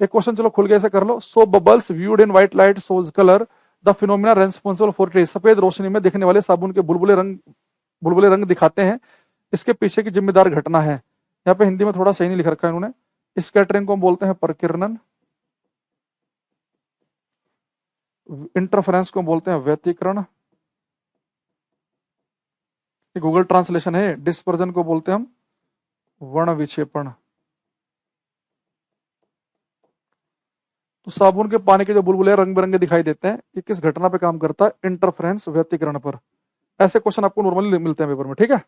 एक क्वेश्चन, चलो खुल गया, ऐसे कर लो। So bubbles viewed in white light shows colour, the phenomena responsible for test, सफेद रोशनी में दिखने वाले साबुन के बुलबुले रंग दिखाते हैं, इसके पीछे की जिम्मेदार घटना है। यहाँ पे हिंदी में थोड़ा सही नहीं लिख रखा है इन्होंने। स्कैटरिंग को हम बोलते हैं प्रकीर्णन, इंटरफेरेंस को बोलते हैं व्यतिकरण, गूगल ट्रांसलेशन है। डिस्पर्जन को बोलते हैं हम वर्ण विक्षेपण। तो साबुन के पानी के जो बुलबुले रंग बिरंगे दिखाई देते हैं, ये किस घटना पे काम करता है, इंटरफेरेंस व्यतिकरण पर। ऐसे क्वेश्चन आपको नॉर्मली मिलते हैं पेपर में, ठीक है।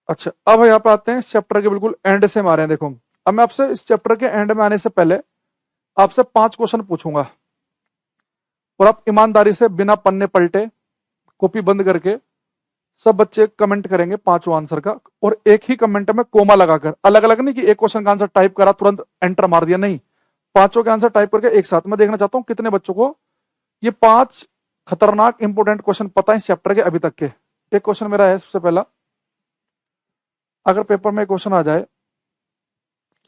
अच्छा अब यहाँ पे आते हैं चैप्टर के बिल्कुल एंड से मारे हैं। देखो अब मैं आपसे इस चैप्टर के एंड में आने से पहले आपसे 5 क्वेश्चन पूछूंगा, और आप ईमानदारी से बिना पन्ने पलटे कॉपी बंद करके सब बच्चे कमेंट करेंगे 5 आंसर का, और एक ही कमेंट में कोमा लगाकर, अलग अलग नहीं कि एक क्वेश्चन का आंसर टाइप करा तुरंत एंटर मार दिया, नहीं, 5 के आंसर टाइप करके एक साथ। मैं देखना चाहता हूं कितने बच्चों को ये 5 खतरनाक इंपोर्टेंट क्वेश्चन पता है इस चैप्टर के अभी तक के। एक क्वेश्चन मेरा है सबसे पहला, अगर पेपर में क्वेश्चन आ जाए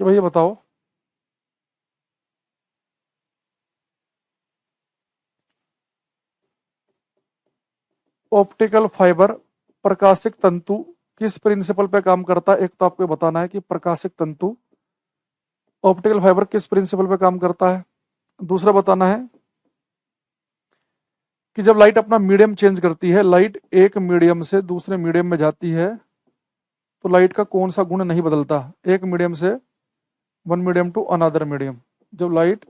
कि भाई ये बताओ, ऑप्टिकल फाइबर प्रकाशिक तंतु किस प्रिंसिपल पे काम करता है। एक तो आपको बताना है कि प्रकाशिक तंतु ऑप्टिकल फाइबर किस प्रिंसिपल पे काम करता है। दूसरा बताना है कि जब लाइट अपना मीडियम चेंज करती है, लाइट एक मीडियम से दूसरे मीडियम में जाती है, तो लाइट का कौन सा गुण नहीं बदलता, एक मीडियम से one medium to another medium. जब लाइट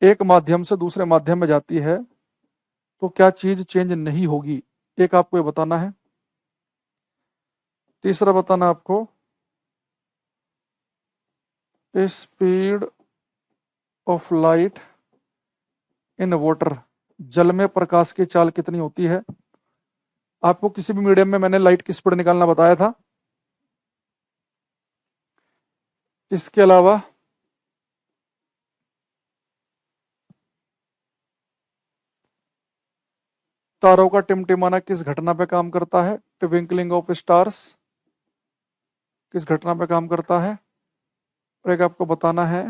एक माध्यम से दूसरे माध्यम में जाती है तो क्या चीज चेंज नहीं होगी, एक आपको ये बताना है। तीसरा बताना आपको speed of light in water, जल में प्रकाश की चाल कितनी होती है? आपको किसी भी मीडियम में मैंने लाइट की स्पीड निकालना बताया था। इसके अलावा तारों का टिमटिमाना किस घटना पे काम करता है? ट्विंकलिंग ऑफ स्टार्स किस घटना पे काम करता है? और एक आपको बताना है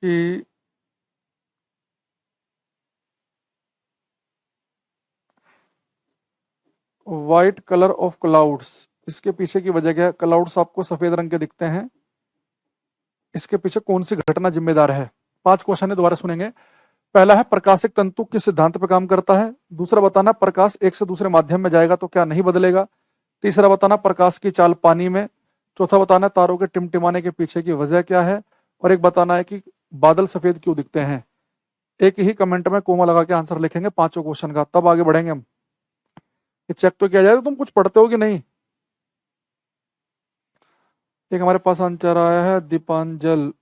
कि व्हाइट कलर ऑफ क्लाउड्स, इसके पीछे की वजह क्या है? क्लाउड्स आपको सफेद रंग के दिखते हैं, इसके पीछे कौन सी घटना जिम्मेदार है? 5 क्वेश्चन है, दोबारा सुनेंगे। पहला है प्रकाशिक तंतु किस सिद्धांत पर काम करता है? दूसरा बताना प्रकाश एक से दूसरे माध्यम में जाएगा तो क्या नहीं बदलेगा? तीसरा बताना प्रकाश की चाल पानी में। चौथा बताना तारों के टिमटिमाने के पीछे की वजह क्या है? और एक बताना है कि बादल सफेद क्यों दिखते हैं। एक ही कमेंट में कोमा लगा के आंसर लिखेंगे पांचों क्वेश्चन का, तब आगे बढ़ेंगे हम। ये चेक तो किया जाए तुम कुछ पढ़ते हो कि नहीं। एक हमारे पास आंसर आया है दीपांजल।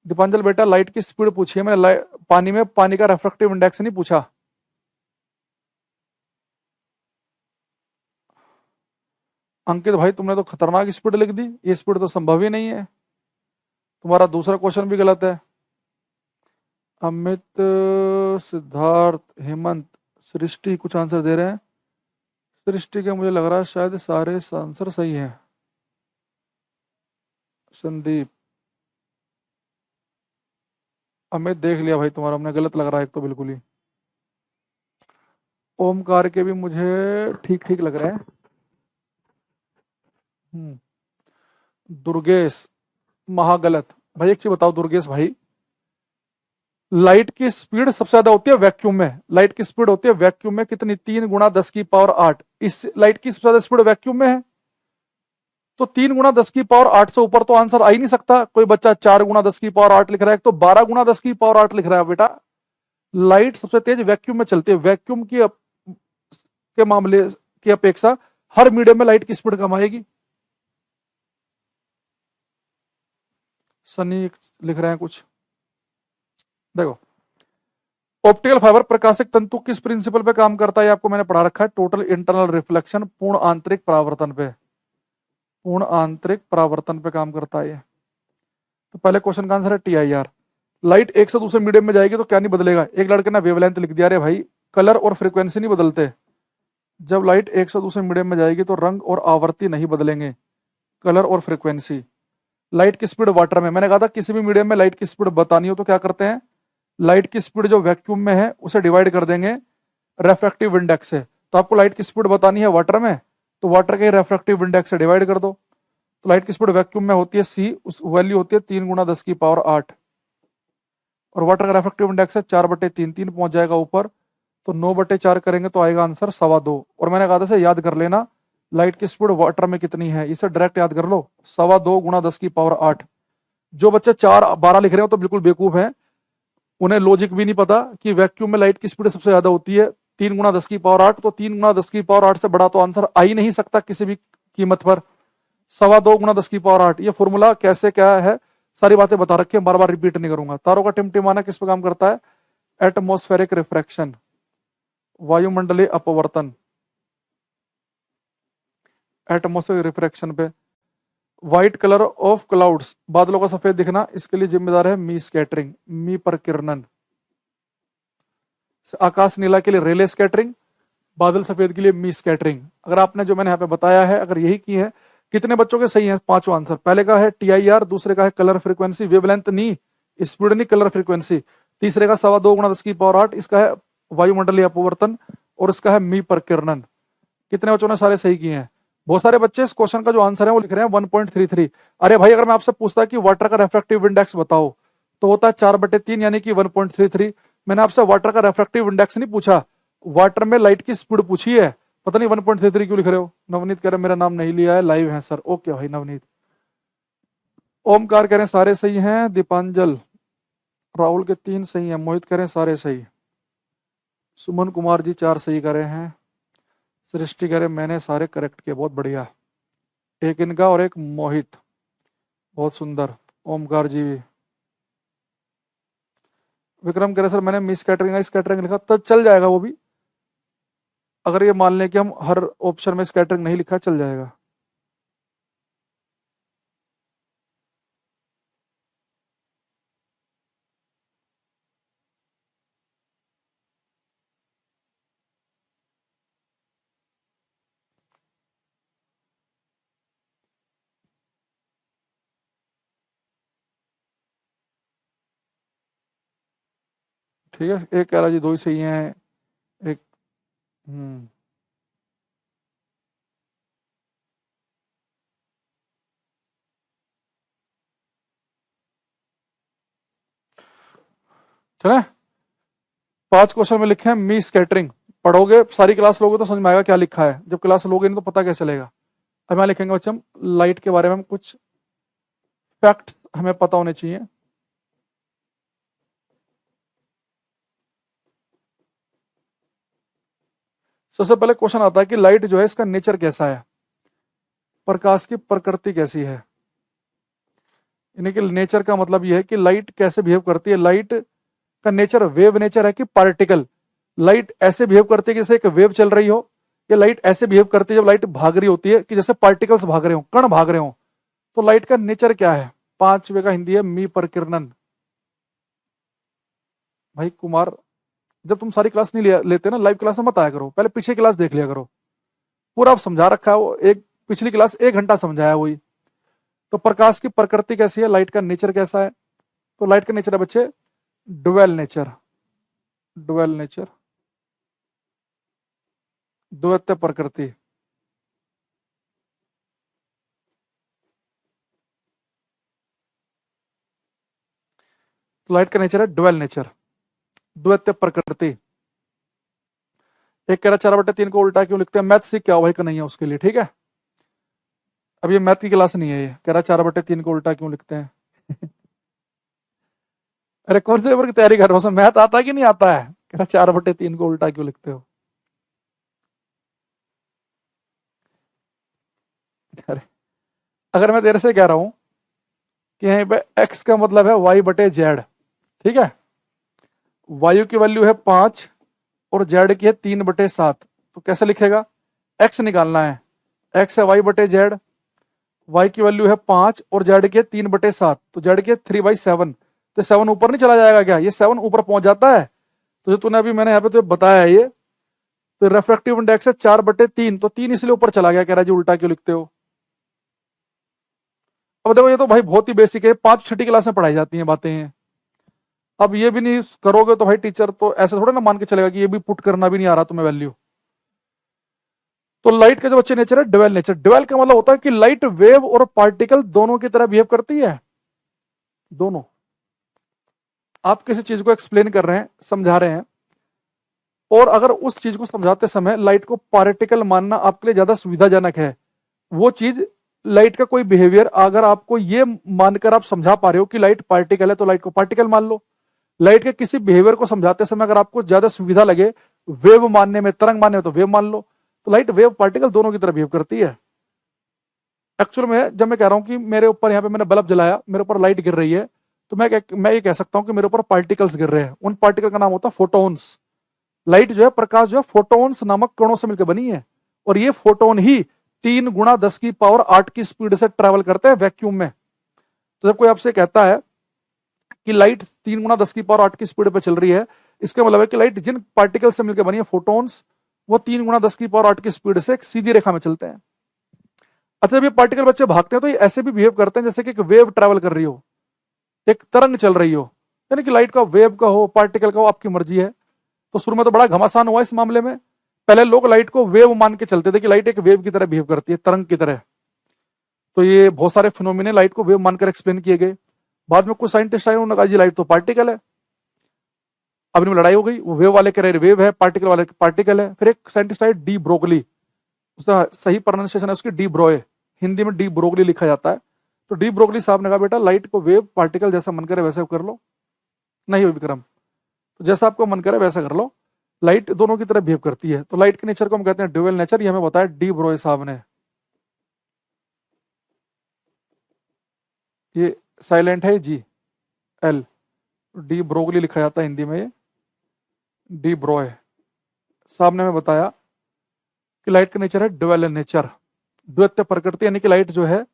दीपांजल बेटा लाइट की स्पीड पूछी है मैंने, पानी में पानी का रेफ्रेक्टिव इंडेक्स नहीं पूछा। अंकित भाई तुमने तो खतरनाक स्पीड लिख दी, ये स्पीड तो संभव ही नहीं है। तुम्हारा दूसरा क्वेश्चन भी गलत है। अमित, सिद्धार्थ, हेमंत, सृष्टि कुछ आंसर दे रहे हैं। सृष्टि के मुझे लग रहा है शायद सारे आंसर सही हैं। संदीप, अमित देख लिया भाई तुम्हारा, हमने गलत लग रहा है एक तो बिल्कुल ही। ओमकार के भी मुझे ठीक ठीक लग रहे हैं। हम्म। दुर्गेश, महागलत। भाई एक चीज बताओ दुर्गेश भाई, लाइट की स्पीड सबसे ज्यादा होती है वैक्यूम में। लाइट की स्पीड होती है वैक्यूम में कितनी? 3 × 10⁸ इस लाइट की सबसे ज्यादा स्पीड वैक्यूम में है, तो 3 × 10⁸ से ऊपर तो आंसर आ ही नहीं सकता। कोई बच्चा 4 × 10⁸ लिख रहा है, तो 12 × 10⁸ लिख रहा है। बेटा लाइट सबसे तेज वैक्यूम में चलती है, वैक्यूम की के मामले की अपेक्षा हर मीडियम में लाइट की स्पीड कम आएगी। सनी लिख रहे हैं कुछ, देखो ऑप्टिकल फाइबर प्रकाशिक तंतु किस प्रिंसिपल पे काम करता है? आपको मैंने पढ़ा रखा है, टोटल इंटरनल रिफ्लेक्शन, पूर्ण आंतरिक परावर्तन पे। पूर्ण आंतरिक परावर्तन पे काम करता है ये। तो पहले क्वेश्चन का आंसर है TIR। लाइट एक से दूसरे मीडियम में जाएगी तो क्या नहीं बदलेगा? एक लड़के ने वेवलेंथ लिख दिया। अरे भाई कलर और फ्रीक्वेंसी नहीं बदलते। जब लाइट एक से दूसरे मीडियम में जाएगी तो रंग और आवृत्ति नहीं बदलेंगे, कलर और फ्रीक्वेंसी। लाइट की स्पीड वाटर में, मैंने कहा था किसी भी मीडियम में लाइट की स्पीड बतानी हो तो क्या करते हैं? लाइट की स्पीड जो वैक्यूम में है उसे डिवाइड कर देंगे रेफ्रेक्टिव इंडेक्स से। तो आपको लाइट की स्पीड बतानी है वाटर में, तो वाटर के रेफ्रेक्टिव इंडेक्स से डिवाइड कर दो। तो लाइट की स्पीड वैक्यूम में होती है C, उस वैल्यू होती है 3 × 10⁸ और वाटर का रेफ्रेक्टिव इंडेक्स है 4/3, 3 पहुंच जाएगा ऊपर, तो 9/4 करेंगे तो आएगा आंसर 2.25। और मैंने कहा था इसे याद कर लेना, लाइट की स्पीड वाटर में कितनी है, इसे डायरेक्ट याद कर लो, 2.25 × 10⁸। जो बच्चे 4-12 लिख रहे हो तो बिल्कुल बेवकूफ है, उन्हें लॉजिक भी नहीं पता कि वैक्यूम में लाइट की स्पीड सबसे ज्यादा होती है 3 × 10⁸, तो 3 × 10⁸ से बड़ा तो आंसर आ ही नहीं सकता किसी भी कीमत पर। 2.25 × 10⁸, ये फॉर्मूला कैसे क्या है सारी बातें बता रखी है, बार बार रिपीट नहीं करूंगा। तारों का टिमटिमाना किस पे काम करता है? एटमॉस्फेरिक रिफ्रैक्शन, वायुमंडलीय अपवर्तन, एटमॉस्फेरिक रिफ्रैक्शन पे। व्हाइट कलर ऑफ क्लाउड्स, बादलों का सफेद दिखना, इसके लिए जिम्मेदार है मी स्कैटरिंग, मी प्रकीर्णन। आकाश नीला के लिए रेले स्कैटरिंग, बादल सफेद के लिए मी स्कैटरिंग। अगर आपने जो मैंने यहाँ पे बताया है अगर यही की है, कितने बच्चों के सही है पांचों आंसर? पहले का है TIR, दूसरे का है कलर फ्रीक्वेंसी, वेवलेंथ नहीं, स्पीड नहीं, कलर फ्रीक्वेंसी। तीसरे का 2.25 × 10⁸, इसका है वायुमंडलीय अपवर्तन, और इसका है मी प्रकीर्णन। कितने बच्चों ने सारे सही किए हैं? बहुत सारे बच्चे इस क्वेश्चन का जो आंसर है वो लिख रहे हैं 1.33। अरे भाई अगर मैं आपसे पूछता कि वाटर का रेफ्रेक्टिव इंडेक्स बताओ तो होता है 4/3 यानी कि 1.33। मैंने आपसे वाटर का रेफ्रेक्टिव इंडेक्स नहीं पूछा, वाटर में लाइट की स्पीड पूछी है। पता नहीं 1.33 क्यों लिख रहे हो। नवनीत कह रहे मेरा नाम नहीं लिया है, लाइव है सर। ओके भाई नवनीत। ओमकार कह रहे हैं सारे सही हैं। दीपांजल, राहुल के 3 सही हैं। मोहित कह रहे हैं सारे सही। सुमन कुमार जी 4 सही कर रहे हैं। सृष्टि कह रहे मैंने सारे करेक्ट किए, बहुत बढ़िया। एक इनका और एक मोहित, बहुत सुंदर। ओमकार जी भी। विक्रम कह रहे सर मैंने मिस स्कैटरिंग स्कैटरिंग लिखा, तो चल जाएगा वो भी। अगर ये मान लें कि हम हर ऑप्शन में स्कैटरिंग नहीं लिखा, चल जाएगा। ठीक है, एक कह रहा जी दो ही सही है, एक चले। 5 क्वेश्चन में लिखे हैं मी स्कैटरिंग। पढ़ोगे, सारी क्लास लोगे तो समझ में आएगा क्या लिखा है, जब क्लास लोगे नहीं तो पता कैसे चलेगा। अब यहाँ लिखेंगे बच्चे हम लाइट के बारे में कुछ फैक्ट हमें पता होने चाहिए। सबसे पहले क्वेश्चन आता है कि लाइट जो है इसका नेचर कैसा है, प्रकाश की प्रकृति कैसी है। यानी कि नेचर का मतलब यह है कि लाइट कैसे बिहेव करती है। लाइट का नेचर वेव नेचर है कि पार्टिकल। लाइट ऐसे बिहेव करती है कि जैसे एक वेव चल रही हो, या लाइट ऐसे बिहेव करती है जब लाइट भाग रही होती है कि जैसे पार्टिकल्स भाग रहे हो, कण भाग रहे हो। तो लाइट का नेचर क्या है। 5वें का हिंदी है मी प्रकीर्णन। भाई कुमार, जब तुम सारी क्लास नहीं लेते ना, लाइव क्लास में मत आया करो, पहले पीछे क्लास देख लिया करो। पूरा आप समझा रखा है, वो एक पिछली क्लास 1 घंटा समझाया वही। तो प्रकाश की प्रकृति कैसी है, लाइट का नेचर कैसा है। तो लाइट का नेचर है बच्चे डुअल नेचर। डुअल नेचर, द्वैत प्रकृति। तो लाइट का नेचर है डुअल नेचर, द्वैत प्रकृति। एक कह रहा 4/3 को उल्टा क्यों लिखते हैं, मैथ सीख क्या हो भाई का नहीं है उसके लिए, ठीक है। अब ये मैथ की क्लास नहीं है, ये कह रहा 4/3 को उल्टा क्यों लिखते हैं। अरे कौन से पेपर की तैयारी कर रहा हूँ, मैथ आता है कि नहीं आता है। कह रहा 4/3 को उल्टा क्यों लिखते हो। अरे अगर मैं तेरे से कह रहा हूं कि यहीं पे x का मतलब है y/z, ठीक है। वायु की वैल्यू है 5 और जेड की है 3/7, तो कैसे लिखेगा। x निकालना है, x है y/z, y की वैल्यू है 5 और जेड की है 3/7, तो जेड की है 3/7। तो 7 ऊपर नहीं चला जाएगा क्या, ये 7 ऊपर पहुंच जाता है। तो जो तूने अभी मैंने यहाँ पे तो बताया है ये, तो रेफ्रेक्टिव इंडेक्स है 4/3, तो 3 इसलिए ऊपर चला गया। कह रहा है जी उल्टा क्यों लिखते हो। अब देखो ये तो भाई बहुत ही बेसिक है, 5 छठी क्लास में पढ़ाई जाती हैं बातें हैं। अब ये भी नहीं करोगे तो भाई टीचर तो ऐसे थोड़ा ना मान के चलेगा कि ये भी पुट करना भी नहीं आ रहा तुम्हें वैल्यू। तो लाइट का जो बच्चे नेचर है डुअल नेचर। डुअल का मतलब होता है कि लाइट वेव और पार्टिकल दोनों की तरह बिहेव करती है। दोनों, आप किसी चीज को एक्सप्लेन कर रहे हैं, समझा रहे हैं, और अगर उस चीज को समझाते समय लाइट को पार्टिकल मानना आपके लिए ज्यादा सुविधाजनक है, वो चीज लाइट का कोई बिहेवियर अगर आपको ये मानकर आप समझा पा रहे हो कि लाइट पार्टिकल है, तो लाइट को पार्टिकल मान लो। लाइट के किसी बिहेवियर को समझाते समय अगर आपको ज्यादा सुविधा लगे वेव मानने में, तरंग मानने में, तो वेव मान लो। तो लाइट वेव पार्टिकल दोनों की तरह बिहेव करती है। एक्चुअल में जब मैं कह रहा हूं कि मेरे ऊपर यहाँ पे मैंने बल्ब जलाया, मेरे ऊपर लाइट गिर रही है, तो मैं ये कह सकता हूँ कि मेरे ऊपर पार्टिकल्स गिर रहे हैं। उन पार्टिकल का नाम होता है फोटोन्स। लाइट जो है, प्रकाश जो है, फोटोन्स नामक कणों से मिलकर बनी है। और ये फोटोन ही 3 × 10⁸ की स्पीड से ट्रेवल करते हैं वैक्यूम में। तो जब कोई आपसे कहता है कि लाइट 3 × 10⁸ की स्पीड पर चल रही है, इसका मतलब है कि लाइट जिन पार्टिकल से मिलकर बनी है फोटोन्स, वो 3 × 10⁸ की स्पीड से एक सीधी रेखा में चलते हैं। अच्छा, जब ये पार्टिकल बच्चे भागते हैं तो ये ऐसे भी बिहेव करते हैं जैसे कि एक वेव ट्रेवल कर रही हो, एक तरंग चल रही हो। यानी कि लाइट का वेव का हो, पार्टिकल का हो, आपकी मर्जी है। तो शुरू में तो बड़ा घमासान हुआ इस मामले में। पहले लोग लाइट को वेव मान के चलते थे कि लाइट एक वेव की तरह बिहेव करती है, तरंग की तरह। तो ये बहुत सारे फिनोमिने लाइट को वेव मानकर एक्सप्लेन किए गए। बाद में कुछ साइंटिस्ट आए, उन्होंने कहा जी लाइट तो पार्टिकल है। अब इनमें लड़ाई हो गई, वो वेव वाले कह रहे वेव है, पार्टिकल वाले पार्टिकल है। फिर एक साइंटिस्ट आए डी ब्रोगली, उसका सही प्रोनाउंसिएशन है उसकी डी ब्रोए, हिंदी में डी ब्रोगली लिखा जाता है। तो डी ब्रोगली साहब ने कहा बेटा लाइट को वेव पार्टिकल जैसा मन करे वैसे कर लो। नहीं विक्रम, तो जैसा आपको मन करे वैसा कर लो, लाइट दोनों की तरह बिहेव करती है। तो लाइट के नेचर को हम कहते हैं ड्यूअल नेचर, ये हमें बताया डी ब्रोए साहब ने। ये साइलेंट है जी एल, डी ब्रोगली लिखा जाता है हिंदी में, ये डी ब्रोय साहब ने हमें बताया कि लाइट का नेचर है ड्यूअल इन नेचर, द्वैत प्रकृति, यानी कि लाइट जो है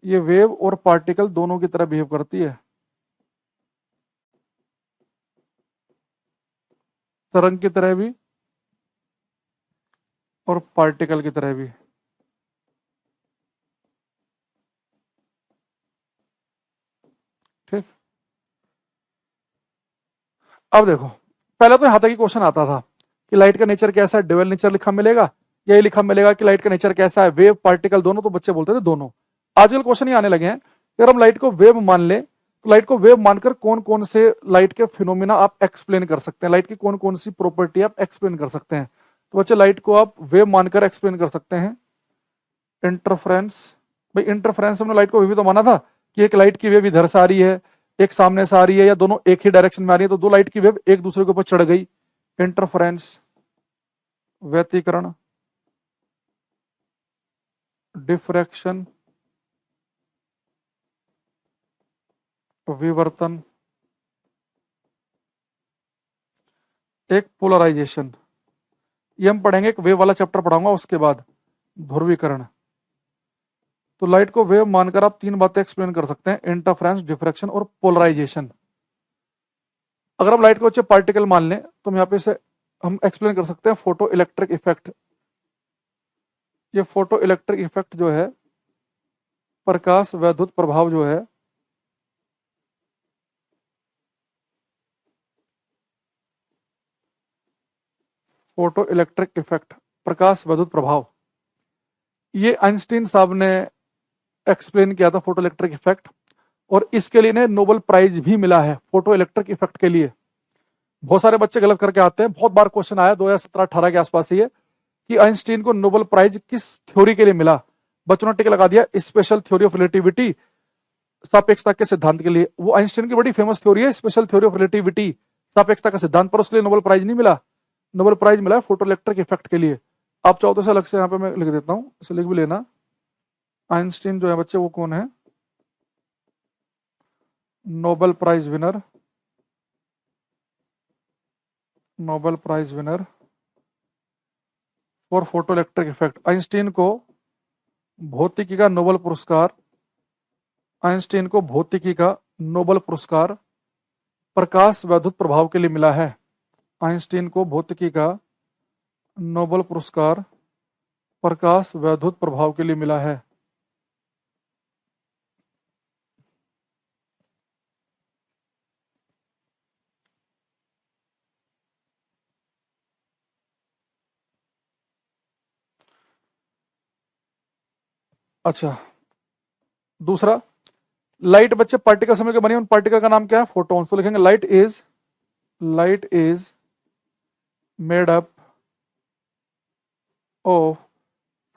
ये वेव और पार्टिकल दोनों की तरह बिहेव करती है, तरंग की तरह भी और पार्टिकल की तरह भी। ठीक, अब देखो, पहले तो यहां तक ही क्वेश्चन आता था कि लाइट का नेचर कैसा है, ड्यूअल नेचर लिखा मिलेगा, यही लिखा मिलेगा कि लाइट का नेचर कैसा है, वेव पार्टिकल दोनों, तो बच्चे बोलते थे दोनों। आजकल क्वेश्चन ही आने लगे हैं कि अगर हम लाइट को वेव मान ले तो लाइट को वेव मानकर कौन कौन से लाइट के फिनोमिना आप एक्सप्लेन कर सकते हैं, लाइट की कौन कौन सी प्रॉपर्टी आप एक्सप्लेन कर सकते हैं। तो बच्चे लाइट को आप वेव मानकर एक्सप्लेन कर सकते हैं। इंटरफ्रेंस, भाई इंटरफ्रेंस हमने लाइट को वेव तो माना था कि एक लाइट की वेव इधर से आ रही है, एक सामने से आ रही है, या दोनों एक ही डायरेक्शन में आ रही है, तो दो लाइट की वेव एक दूसरे के ऊपर चढ़ गई। इंटरफ्रेंस, व्यतिकरण, डिफ्रैक्शन, विवर्तन, एक पोलराइजेशन, ये हम पढ़ेंगे, एक वेव वाला चैप्टर पढ़ाऊंगा उसके बाद। ध्रुवीकरण, तो लाइट को वेव मानकर आप तीन बातें एक्सप्लेन कर सकते हैं, इंटरफ्रेंस, डिफ्रैक्शन और पोलराइजेशन। अगर हम लाइट को अच्छे पार्टिकल मान लें तो हम यहाँ पे से हम एक्सप्लेन कर सकते हैं फोटो इलेक्ट्रिक इफेक्ट। ये फोटो इलेक्ट्रिक इफेक्ट जो है, प्रकाश वैद्युत प्रभाव जो है, फोटो इलेक्ट्रिक इफेक्ट, प्रकाश वैद्युत प्रभाव, ये आइंस्टीन साहब ने एक्सप्लेन किया था फोटो इलेक्ट्रिक इफेक्ट, और इसके लिए इन्हें नोबेल प्राइज भी मिला है फोटो इलेक्ट्रिक इफेक्ट के लिए। बहुत सारे बच्चे गलत करके आते हैं, बहुत बार क्वेश्चन आया 2017-18 के आसपास ये कि आइंस्टीन को नोबेल प्राइज किस थ्योरी के लिए मिला। बच्चों ने टिक लगा दिया स्पेशल थ्योरी ऑफ रिलेटिविटी, सापेक्षता के सिद्धांत के लिए। वो आइंस्टीन की बड़ी फेमस थ्योरी है, स्पेशल थ्योरी ऑफ रिलेटिविटी, सापेक्षता का सिद्धांत, पर उसके लिए नोबेल प्राइज नहीं मिला। नोबेल प्राइज मिला है फोटो इलेक्ट्रिक इफेक्ट के लिए। आप चाहो तो इसे अलग से यहाँ पे मैं लिख देता हूँ, इसे लिख भी लेना। आइंस्टीन जो है बच्चे वो कौन है, Nobel prize winner, Nobel prize winner for photoelectric effect. Einstein को भौतिकी का नोबेल पुरस्कार, आइंस्टीन को भौतिकी का नोबेल पुरस्कार प्रकाश वैद्युत प्रभाव के लिए मिला है। आइंस्टीन को भौतिकी का नोबेल पुरस्कार प्रकाश वैद्युत प्रभाव के लिए मिला है। अच्छा, दूसरा, लाइट बच्चे पार्टिकल समझ के बनी, उन पार्टिकल का नाम क्या है, फोटॉन्स। तो लिखेंगे light is made up of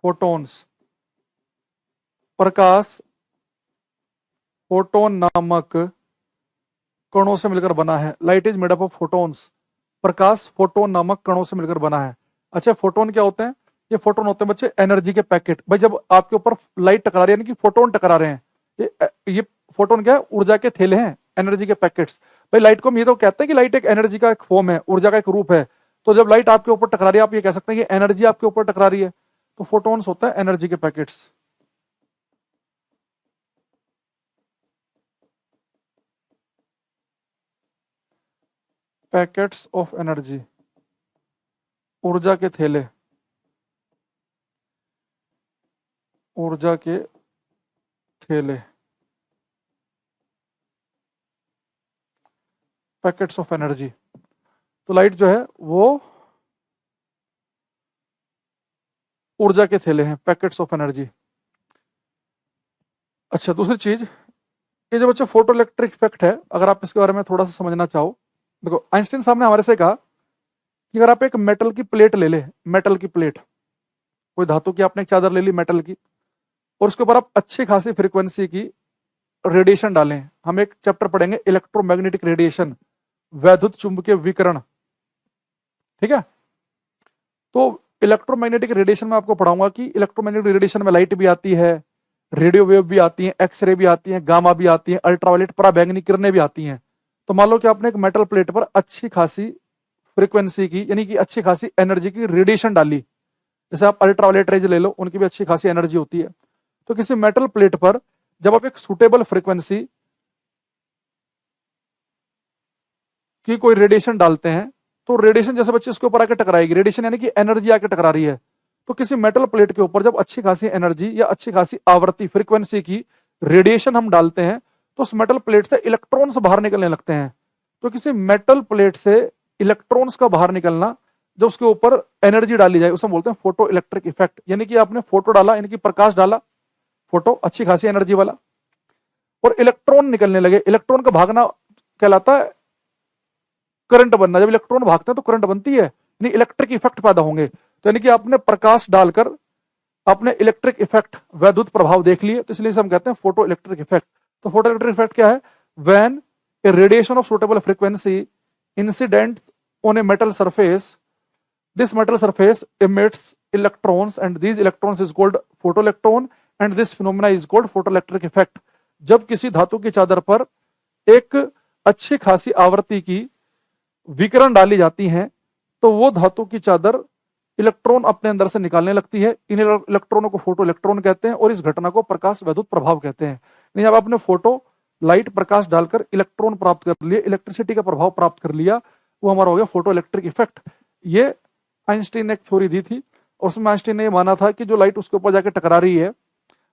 photons. Prakash photon नामक कणों से मिलकर बना है। Light is made up of photons, Prakash photon नामक कणों से मिलकर बना है। अच्छा, फोटोन क्या होते हैं, ये फोटोन होते हैं बच्चे एनर्जी के पैकेट। भाई जब आपके ऊपर लाइट टकरा रही है, यानी कि फोटोन टकरा रहे हैं, ये फोटोन क्या है, ऊर्जा के थैले हैं, एनर्जी के पैकेट्स। भाई लाइट को हम ये तो कहते हैं कि लाइट एक एनर्जी का एक फॉर्म है, ऊर्जा का एक रूप है। तो जब लाइट आपके ऊपर टकरा रही है, आप ये कह सकते हैं कि एनर्जी आपके ऊपर टकरा रही है। तो फोटोन्स होता है एनर्जी के पैकेट्स। पैकेट्स ऑफ एनर्जी, ऊर्जा के थैले, ऊर्जा के थैले, पैकेट्स ऑफ एनर्जी। तो लाइट जो है वो ऊर्जा के थैले हैं, पैकेट्स ऑफ एनर्जी। अच्छा, दूसरी चीज, ये जो बच्चे फोटो इलेक्ट्रिक इफेक्ट है, अगर आप इसके बारे में थोड़ा सा समझना चाहो, देखो आइंस्टीन साहब ने हमारे से कहा कि अगर आप एक मेटल की प्लेट ले ले, मेटल की प्लेट, कोई धातु की आपने एक चादर ले ली मेटल की, और उसके ऊपर आप अच्छी खासी फ्रीक्वेंसी की रेडिएशन डालें। हम एक चैप्टर पढ़ेंगे इलेक्ट्रोमैग्नेटिक रेडिएशन, वैद्युत चुंबकीय विकिरण, ठीक है। तो इलेक्ट्रोमैग्नेटिक रेडिएशन में आपको पढ़ाऊंगा कि इलेक्ट्रोमैग्नेटिक रेडिएशन में लाइट भी आती है, रेडियो वेव भी आती है, एक्सरे भी आती है, गामा भी आती है, अल्ट्रावायलेट पराबैंगनी किरणें भी आती हैं। तो मान लो कि आपने एक मेटल प्लेट पर अच्छी खासी फ्रीक्वेंसी की, यानी कि अच्छी खासी एनर्जी की रेडिएशन डाली, जैसे आप अल्ट्रावायलेट रेज ले लो, उनकी भी अच्छी खासी एनर्जी होती है। तो किसी मेटल प्लेट पर जब आप एक सुटेबल फ्रीक्वेंसी की कोई रेडिएशन डालते हैं, तो रेडिएशन जैसे बच्चे उसके ऊपर आके टकराएगी, रेडिएशन यानी कि एनर्जी आके टकरा रही है। तो किसी मेटल प्लेट के ऊपर जब अच्छी खासी एनर्जी या अच्छी खासी आवृत्ति फ्रीक्वेंसी की रेडिएशन हम डालते हैं, तो उस मेटल प्लेट से इलेक्ट्रॉन्स बाहर निकलने लगते हैं। तो किसी मेटल प्लेट से इलेक्ट्रॉन्स का बाहर निकलना, जब उसके ऊपर एनर्जी डाली जाए, उसे बोलते हैं फोटो इलेक्ट्रिक इफेक्ट। यानी कि आपने फोटो डाला, यानी कि प्रकाश डाला, फोटो अच्छी खासी एनर्जी वाला, और इलेक्ट्रॉन निकलने लगे। इलेक्ट्रॉन का भागना कहलाता है करंट बनना। जब इलेक्ट्रॉन भागते हैं तो करंट बनती है, यानी इलेक्ट्रिक इफेक्ट पैदा होंगे। तो यानी कि आपने प्रकाश डालकर आपने इलेक्ट्रिक इफेक्ट, वैद्युत प्रभाव देख लिए, तो इसलिए हम कहते हैं फोटो इलेक्ट्रिक इफेक्ट। तो फोटो इलेक्ट्रिक इफेक्ट क्या है? When A radiation of suitable frequency incident on a metal surface, this metal surface emits electrons and these electrons is called photoelectron and this phenomena is called photoelectric effect। जब किसी धातु की चादर पर एक अच्छी खासी आवृत्ति की विकिरण डाली जाती हैं, तो वो धातु की चादर इलेक्ट्रॉन अपने अंदर से निकालने लगती है। इन इलेक्ट्रॉनों को फोटो इलेक्ट्रॉन कहते हैं और इस घटना को प्रकाश वैद्युत प्रभाव कहते हैं। नहीं, जब आपने फोटो लाइट प्रकाश डालकर इलेक्ट्रॉन प्राप्त कर लिए, इलेक्ट्रिसिटी का प्रभाव प्राप्त कर लिया, वो हमारा हो गया फोटो इलेक्ट्रिक इफेक्ट। ये आइंस्टीन ने एक थ्योरी दी थी और उसमें आइंस्टीन ने ये माना था कि जो लाइट उसके ऊपर जाके टकरा रही है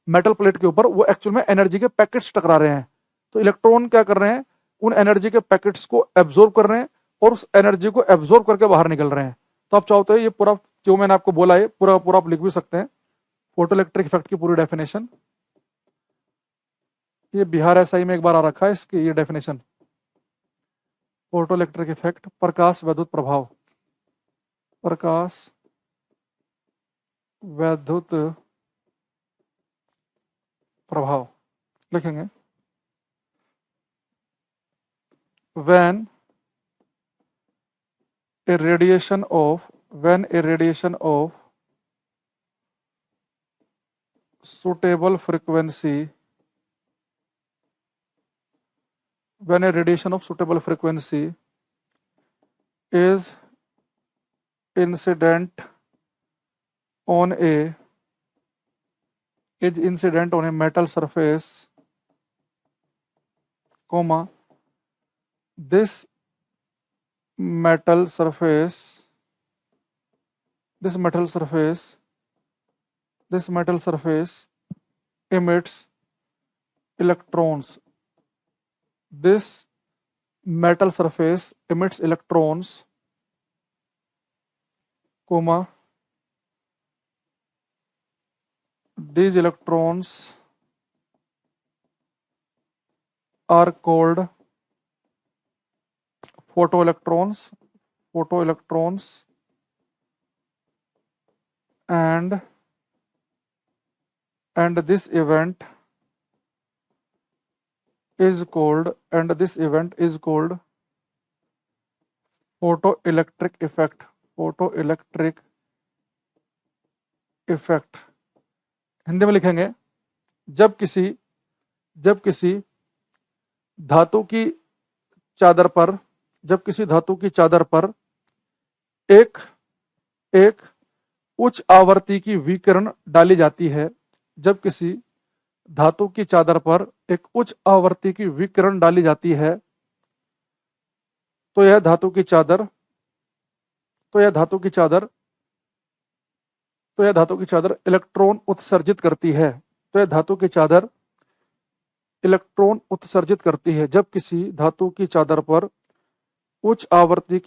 मेटल प्लेट के ऊपर, वो एक्चुअल में एनर्जी के पैकेट्स टकरा रहे हैं। तो इलेक्ट्रॉन क्या कर रहे हैं? उन एनर्जी के पैकेट्स को एब्जॉर्ब कर रहे हैं और उस एनर्जी को एब्जॉर्ब करके बाहर निकल रहे हैं। तो आप चाहो तो ये पूरा जो मैंने आपको बोला है पूरा पूरा आप लिख भी सकते हैं, फोटो इलेक्ट्रिक इफेक्ट की पूरी डेफिनेशन। ये बिहार एसआई में एक बार आ रखा है इसकी ये डेफिनेशन, फोटो इलेक्ट्रिक इफेक्ट, प्रकाश वैद्युत प्रभाव, प्रकाश वैद्युत प्रभाव लिखेंगे। when a radiation of suitable frequency, when a radiation of suitable frequency is incident on a metal surface, comma, this metal surface emits electrons. This metal surface emits electrons, comma, these electrons are called photoelectrons, and this event is called photoelectric effect। Hindi में लिखेंगे, जब किसी धातु की चादर पर एक उच्च आवृत्ति की विकिरण डाली जाती है, जब किसी धातु की चादर पर एक उच्च आवृत्ति की विकिरण डाली जाती है, तो यह धातु की चादर इलेक्ट्रॉन उत्सर्जित करती है। जब किसी धातु की चादर पर उच्च आवृत्ति की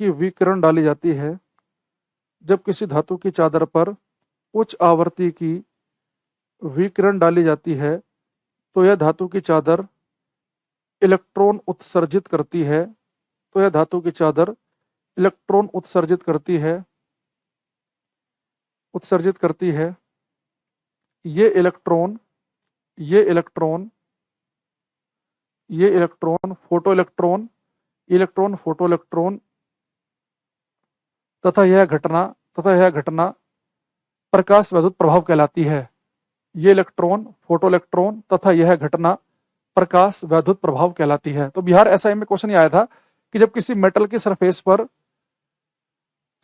विकिरण डाली जाती है, तो यह धातु की चादर इलेक्ट्रॉन उत्सर्जित करती है। ये इलेक्ट्रॉन फोटोइलेक्ट्रॉन तथा यह घटना प्रकाश वैद्युत प्रभाव कहलाती है। ये इलेक्ट्रॉन फोटोइलेक्ट्रॉन तथा यह घटना प्रकाश वैद्युत प्रभाव कहलाती है। तो बिहार एसआई में क्वेश्चन ये आया था कि जब किसी मेटल की सरफेस पर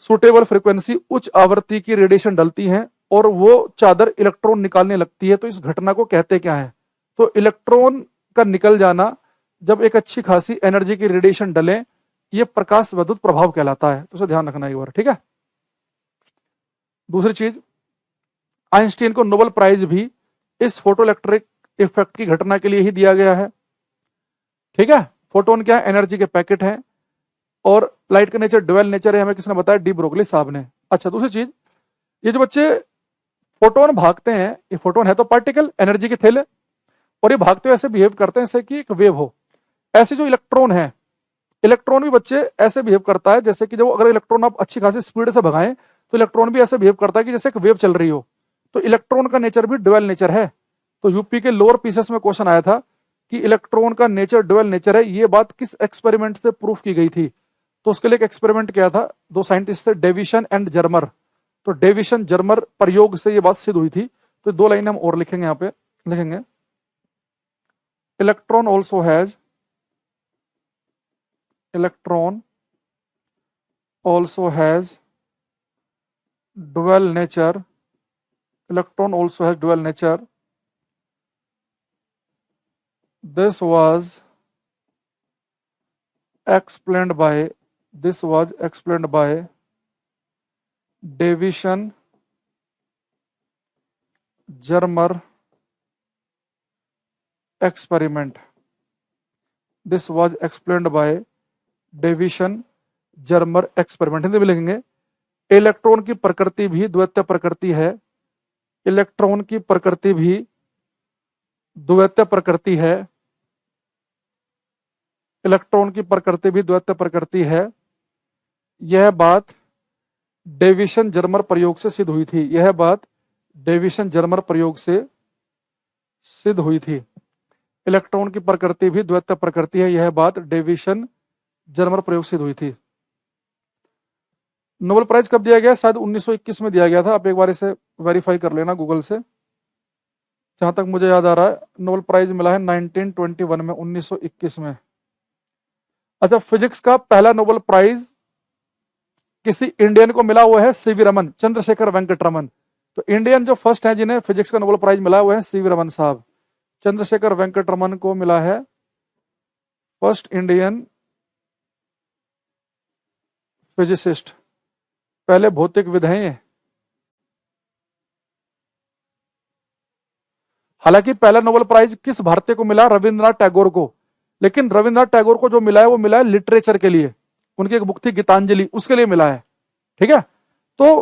सुटेबल फ्रीक्वेंसी उच्च आवृत्ति की रेडिएशन डलती है और वो चादर इलेक्ट्रॉन निकालने लगती है, तो इस घटना को कहते क्या है? तो इलेक्ट्रॉन का निकल जाना जब एक अच्छी खासी एनर्जी की रेडिएशन डले, ये प्रकाश वैद्युत प्रभाव कहलाता है। तो उसे ध्यान रखना एक बार, ठीक है। दूसरी चीज, आइंस्टीन को नोबेल प्राइज भी इस फोटो इलेक्ट्रिक इफेक्ट की घटना के लिए ही दिया गया है, ठीक है। फोटोन क्या है? एनर्जी के पैकेट हैं, और लाइट का नेचर ड्वेल नेचर है, हमें किसने बताया? डी ब्रोगली साहब ने। अच्छा, दूसरी चीज, ये जो बच्चे फोटोन भागते हैं, ये फोटोन है तो पार्टिकल, एनर्जी के थैले, और ये भागते हुए ऐसे बिहेव करते हैं जैसे कि एक वेव हो। ऐसे जो इलेक्ट्रॉन है, इलेक्ट्रॉन भी बच्चे ऐसे बिहेव करता है जैसे कि जब अगर इलेक्ट्रॉन आप अच्छी खासी स्पीड से भगाएं तो इलेक्ट्रॉन भी ऐसे बिहेव करता है कि जैसे एक वेव चल रही हो। तो इलेक्ट्रॉन का नेचर भी ड्वेल नेचर है। तो यूपी के लोअर पीसेस में क्वेश्चन आया था कि इलेक्ट्रॉन का नेचर ड्वेल नेचर है, ये बात किस एक्सपेरिमेंट से प्रूफ की गई थी? तो उसके लिए एक एक्सपेरिमेंट किया था, दो साइंटिस्ट थे, डेविसन एंड जर्मर। तो डेविसन जर्मर प्रयोग से ये बात सिद्ध हुई थी। तो दो लाइन हम और लिखेंगे, यहाँ पे लिखेंगे, electron also has, electron also has dual nature, electron also has dual nature. This was explained by, this was explained by Davison Germer experiment. This was explained by Davison Germer experiment. Hindi में लिखेंगे, electron की प्रकृति भी द्वैत प्रकृति है, electron की प्रकृति भी द्वैत प्रकृति है, इलेक्ट्रॉन की प्रकृति भी द्वैत प्रकृति है। यह बात डेविसन जर्मर प्रयोग से सिद्ध हुई थी, यह बात डेविसन जर्मर प्रयोग से सिद्ध हुई थी। इलेक्ट्रॉन की प्रकृति भी द्वैत प्रकृति है, यह बात डेविसन जर्मर प्रयोग से सिद्ध हुई थी। नोबेल प्राइज कब दिया गया? शायद 1921 में दिया गया था। आप एक बार इसे वेरीफाई कर लेना गूगल से। जहां तक मुझे याद आ रहा है नोबेल प्राइज मिला है 1921 में, 1921 में। अच्छा, फिजिक्स का पहला नोबेल प्राइज किसी इंडियन को मिला, हुआ है सीवी रमन, चंद्रशेखर वेंकट रमन। तो इंडियन जो फर्स्ट है जिन्हें फिजिक्स का नोबेल प्राइज मिला हुआ है सीवी रमन साहब। चंद्रशेखर वेंकट रमन को मिला है फर्स्ट इंडियन फिजिसिस्ट, पहले भौतिकविद हैं ये। हालांकि पहला नोबेल प्राइज किस भारतीय को मिला? रविंद्रनाथ टैगोर को। लेकिन रविंद्रनाथ टैगोर को जो मिला है वो मिला है लिटरेचर के लिए, उनकी एक बुक थी गीतांजलि, उसके लिए मिला है, ठीक है। तो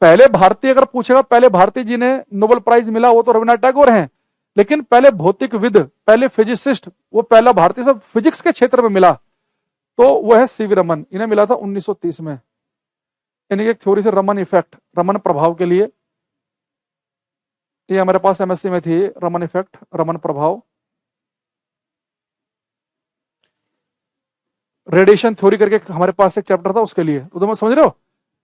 पहले भारतीय अगर पूछेगा, पहले भारतीय जिन्हें नोबेल प्राइज मिला वो तो रविंद्रनाथ टैगोर हैं, लेकिन पहले भौतिकविद, पहले फिजिसिस्ट, वो पहला भारतीय सब फिजिक्स के क्षेत्र में मिला, तो वो है सीवी रमन। इन्हें मिला था 1930 में। इनकी एक थ्योरी थी रमन इफेक्ट, रमन प्रभाव के लिए। ये हमारे पास एमएससी में थी, रमन इफेक्ट, रमन प्रभाव। रेडिएशन थ्योरी करके हमारे पास एक चैप्टर था उसके लिए। तो तुम समझ रहे हो,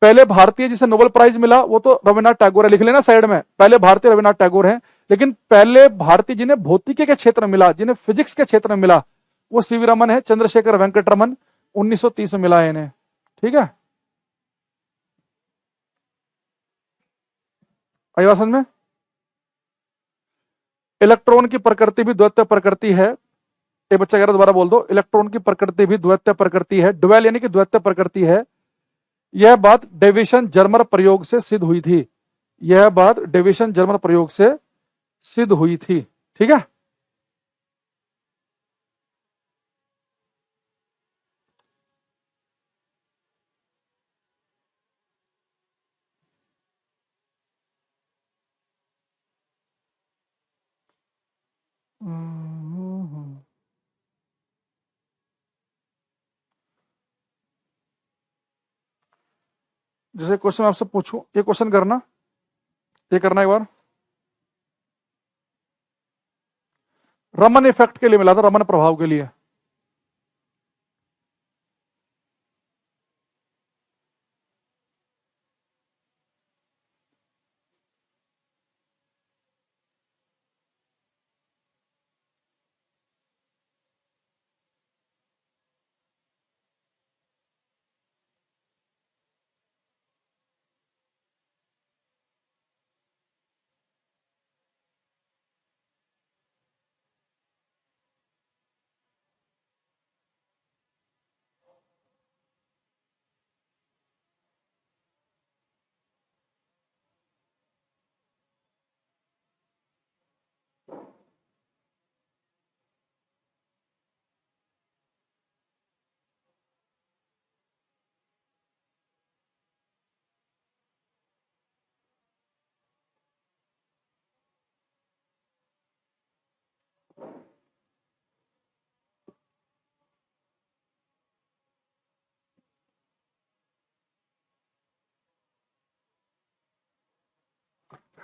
पहले भारतीय जिसे नोबेल प्राइज मिला वो तो रविन्द्रनाथ टैगोर है, लिख लेना साइड में, पहले भारतीय रविन्द्रनाथ टैगोर हैं। लेकिन पहले भारतीय जिन्हें भौतिकी के क्षेत्र में मिला, जिन्हें फिजिक्स के क्षेत्र में मिला, वो सीवी रमन है, चंद्रशेखर वेंकट रमन। 1930 में मिला है इन्हें, ठीक है। आई बात समझ में? इलेक्ट्रॉन की प्रकृति भी द्वैत प्रकृति है। एक बच्चा कह रहा दोबारा बोल दो, इलेक्ट्रॉन की प्रकृति भी द्वैत प्रकृति है, ड्वेल यानी कि द्वैत प्रकृति है। यह बात डेविसन जर्मर प्रयोग से सिद्ध हुई थी, यह बात डेविसन जर्मर प्रयोग से सिद्ध हुई थी, ठीक है। जैसे क्वेश्चन आपसे पूछूं, ये क्वेश्चन करना, ये करना एक बार। रमन इफेक्ट के लिए मिला था, रमन प्रभाव के लिए।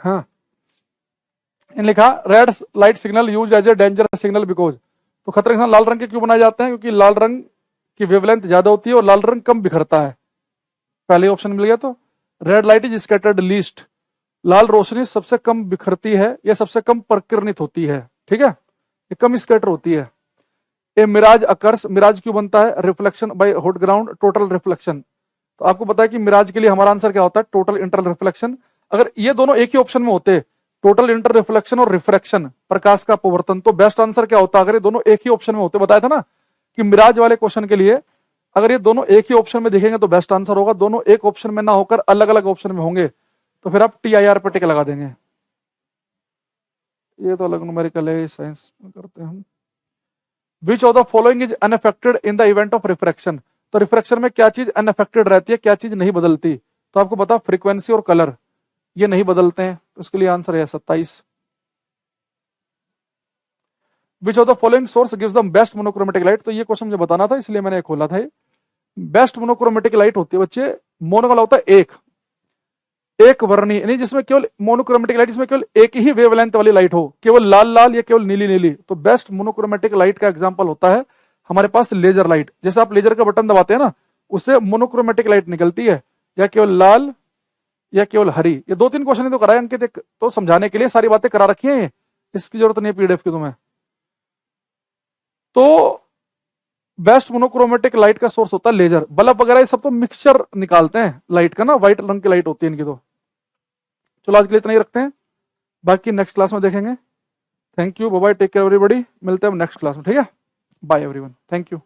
हाँ, इन लिखा red light signal use as a dangerous signal because, तो खतरे के निशान लाल रंग के क्यों बनाए जाते हैं? क्योंकि लाल रंग की वेवलेंथ ज्यादा होती है और लाल रंग कम बिखरता है। पहले ऑप्शन मिल गया। तो red light is scattered least, लाल रोशनी सबसे कम बिखरती है या सबसे कम प्रकीर्णित होती है, ठीक है, ये कम स्कैटर होती है। ए मिराज अकर्स, मिराज क्यों बनता है? Reflection by hot ground, total reflection. तो आपको पता है कि मिराज के लिए हमारा आंसर क्या होता है? Total inter reflection. अगर ये दोनों एक ही ऑप्शन में होते, टोटल इंटर रिफ्लेक्शन और रिफ्रैक्शन, प्रकाश का अपवर्तन, तो बेस्ट आंसर क्या होता? अगर ये दोनों एक ही ऑप्शन में होते, बताया था ना कि मिराज वाले क्वेश्चन के लिए अगर ये दोनों एक ही ऑप्शन में दिखेंगे तो बेस्ट आंसर होगा। दोनों एक ऑप्शन में ना होकर अलग अलग ऑप्शन में होंगे तो फिर आप TIR पे टिक लगा देंगे। ये तो अलग न्यूमेरिकल है, साइंस में करते हैं हम। Which of the following is unaffected in the event of refraction, तो रिफ्रैक्शन में क्या चीज अनअफेक्टेड रहती है, क्या चीज नहीं बदलती? तो आपको पता फ्रीक्वेंसी और कलर ये नहीं बदलते हैं, तो इसके लिए आंसर है 27। Which of the following source gives the best monochromatic light, तो ये क्वेश्चन मुझे बताना था इसलिए मैंने खोला था। बेस्ट मोनोक्रोमेटिक लाइट होती है बच्चे, मोनो वाला होता है एक वर्णी, यानी जिसमें केवल मोनोक्रोमेटिक लाइट, जिसमें केवल एक ही वेवलेंथ वाली लाइट हो, केवल लाल लाल या केवल नीली नीली, तो बेस्ट मोनोक्रोमेटिक लाइट का एग्जांपल होता है हमारे पास लेजर लाइट। जैसे आप लेजर का बटन दबाते हैं ना, उससे मोनोक्रोमेटिक लाइट निकलती है, या केवल लाल या केवल हरी। ये 2-3 क्वेश्चन तो कराए अंकित, तो समझाने के लिए सारी बातें करा रखी है, इसकी जरूरत नहीं है PDF की तुम्हें। तो बेस्ट मोनोक्रोमेटिक लाइट का सोर्स होता है लेजर। बल्ब वगैरह ये सब तो मिक्सचर निकालते हैं लाइट का ना, व्हाइट रंग की लाइट होती है इनकी। तो चलो आज के लिए इतना ही रखते हैं, बाकी नेक्स्ट क्लास में देखेंगे। Thank you, bye bye, take care everybody, मिलते हैं नेक्स्ट क्लास में, ठीक है, बाय एवरीवन, थैंक यू।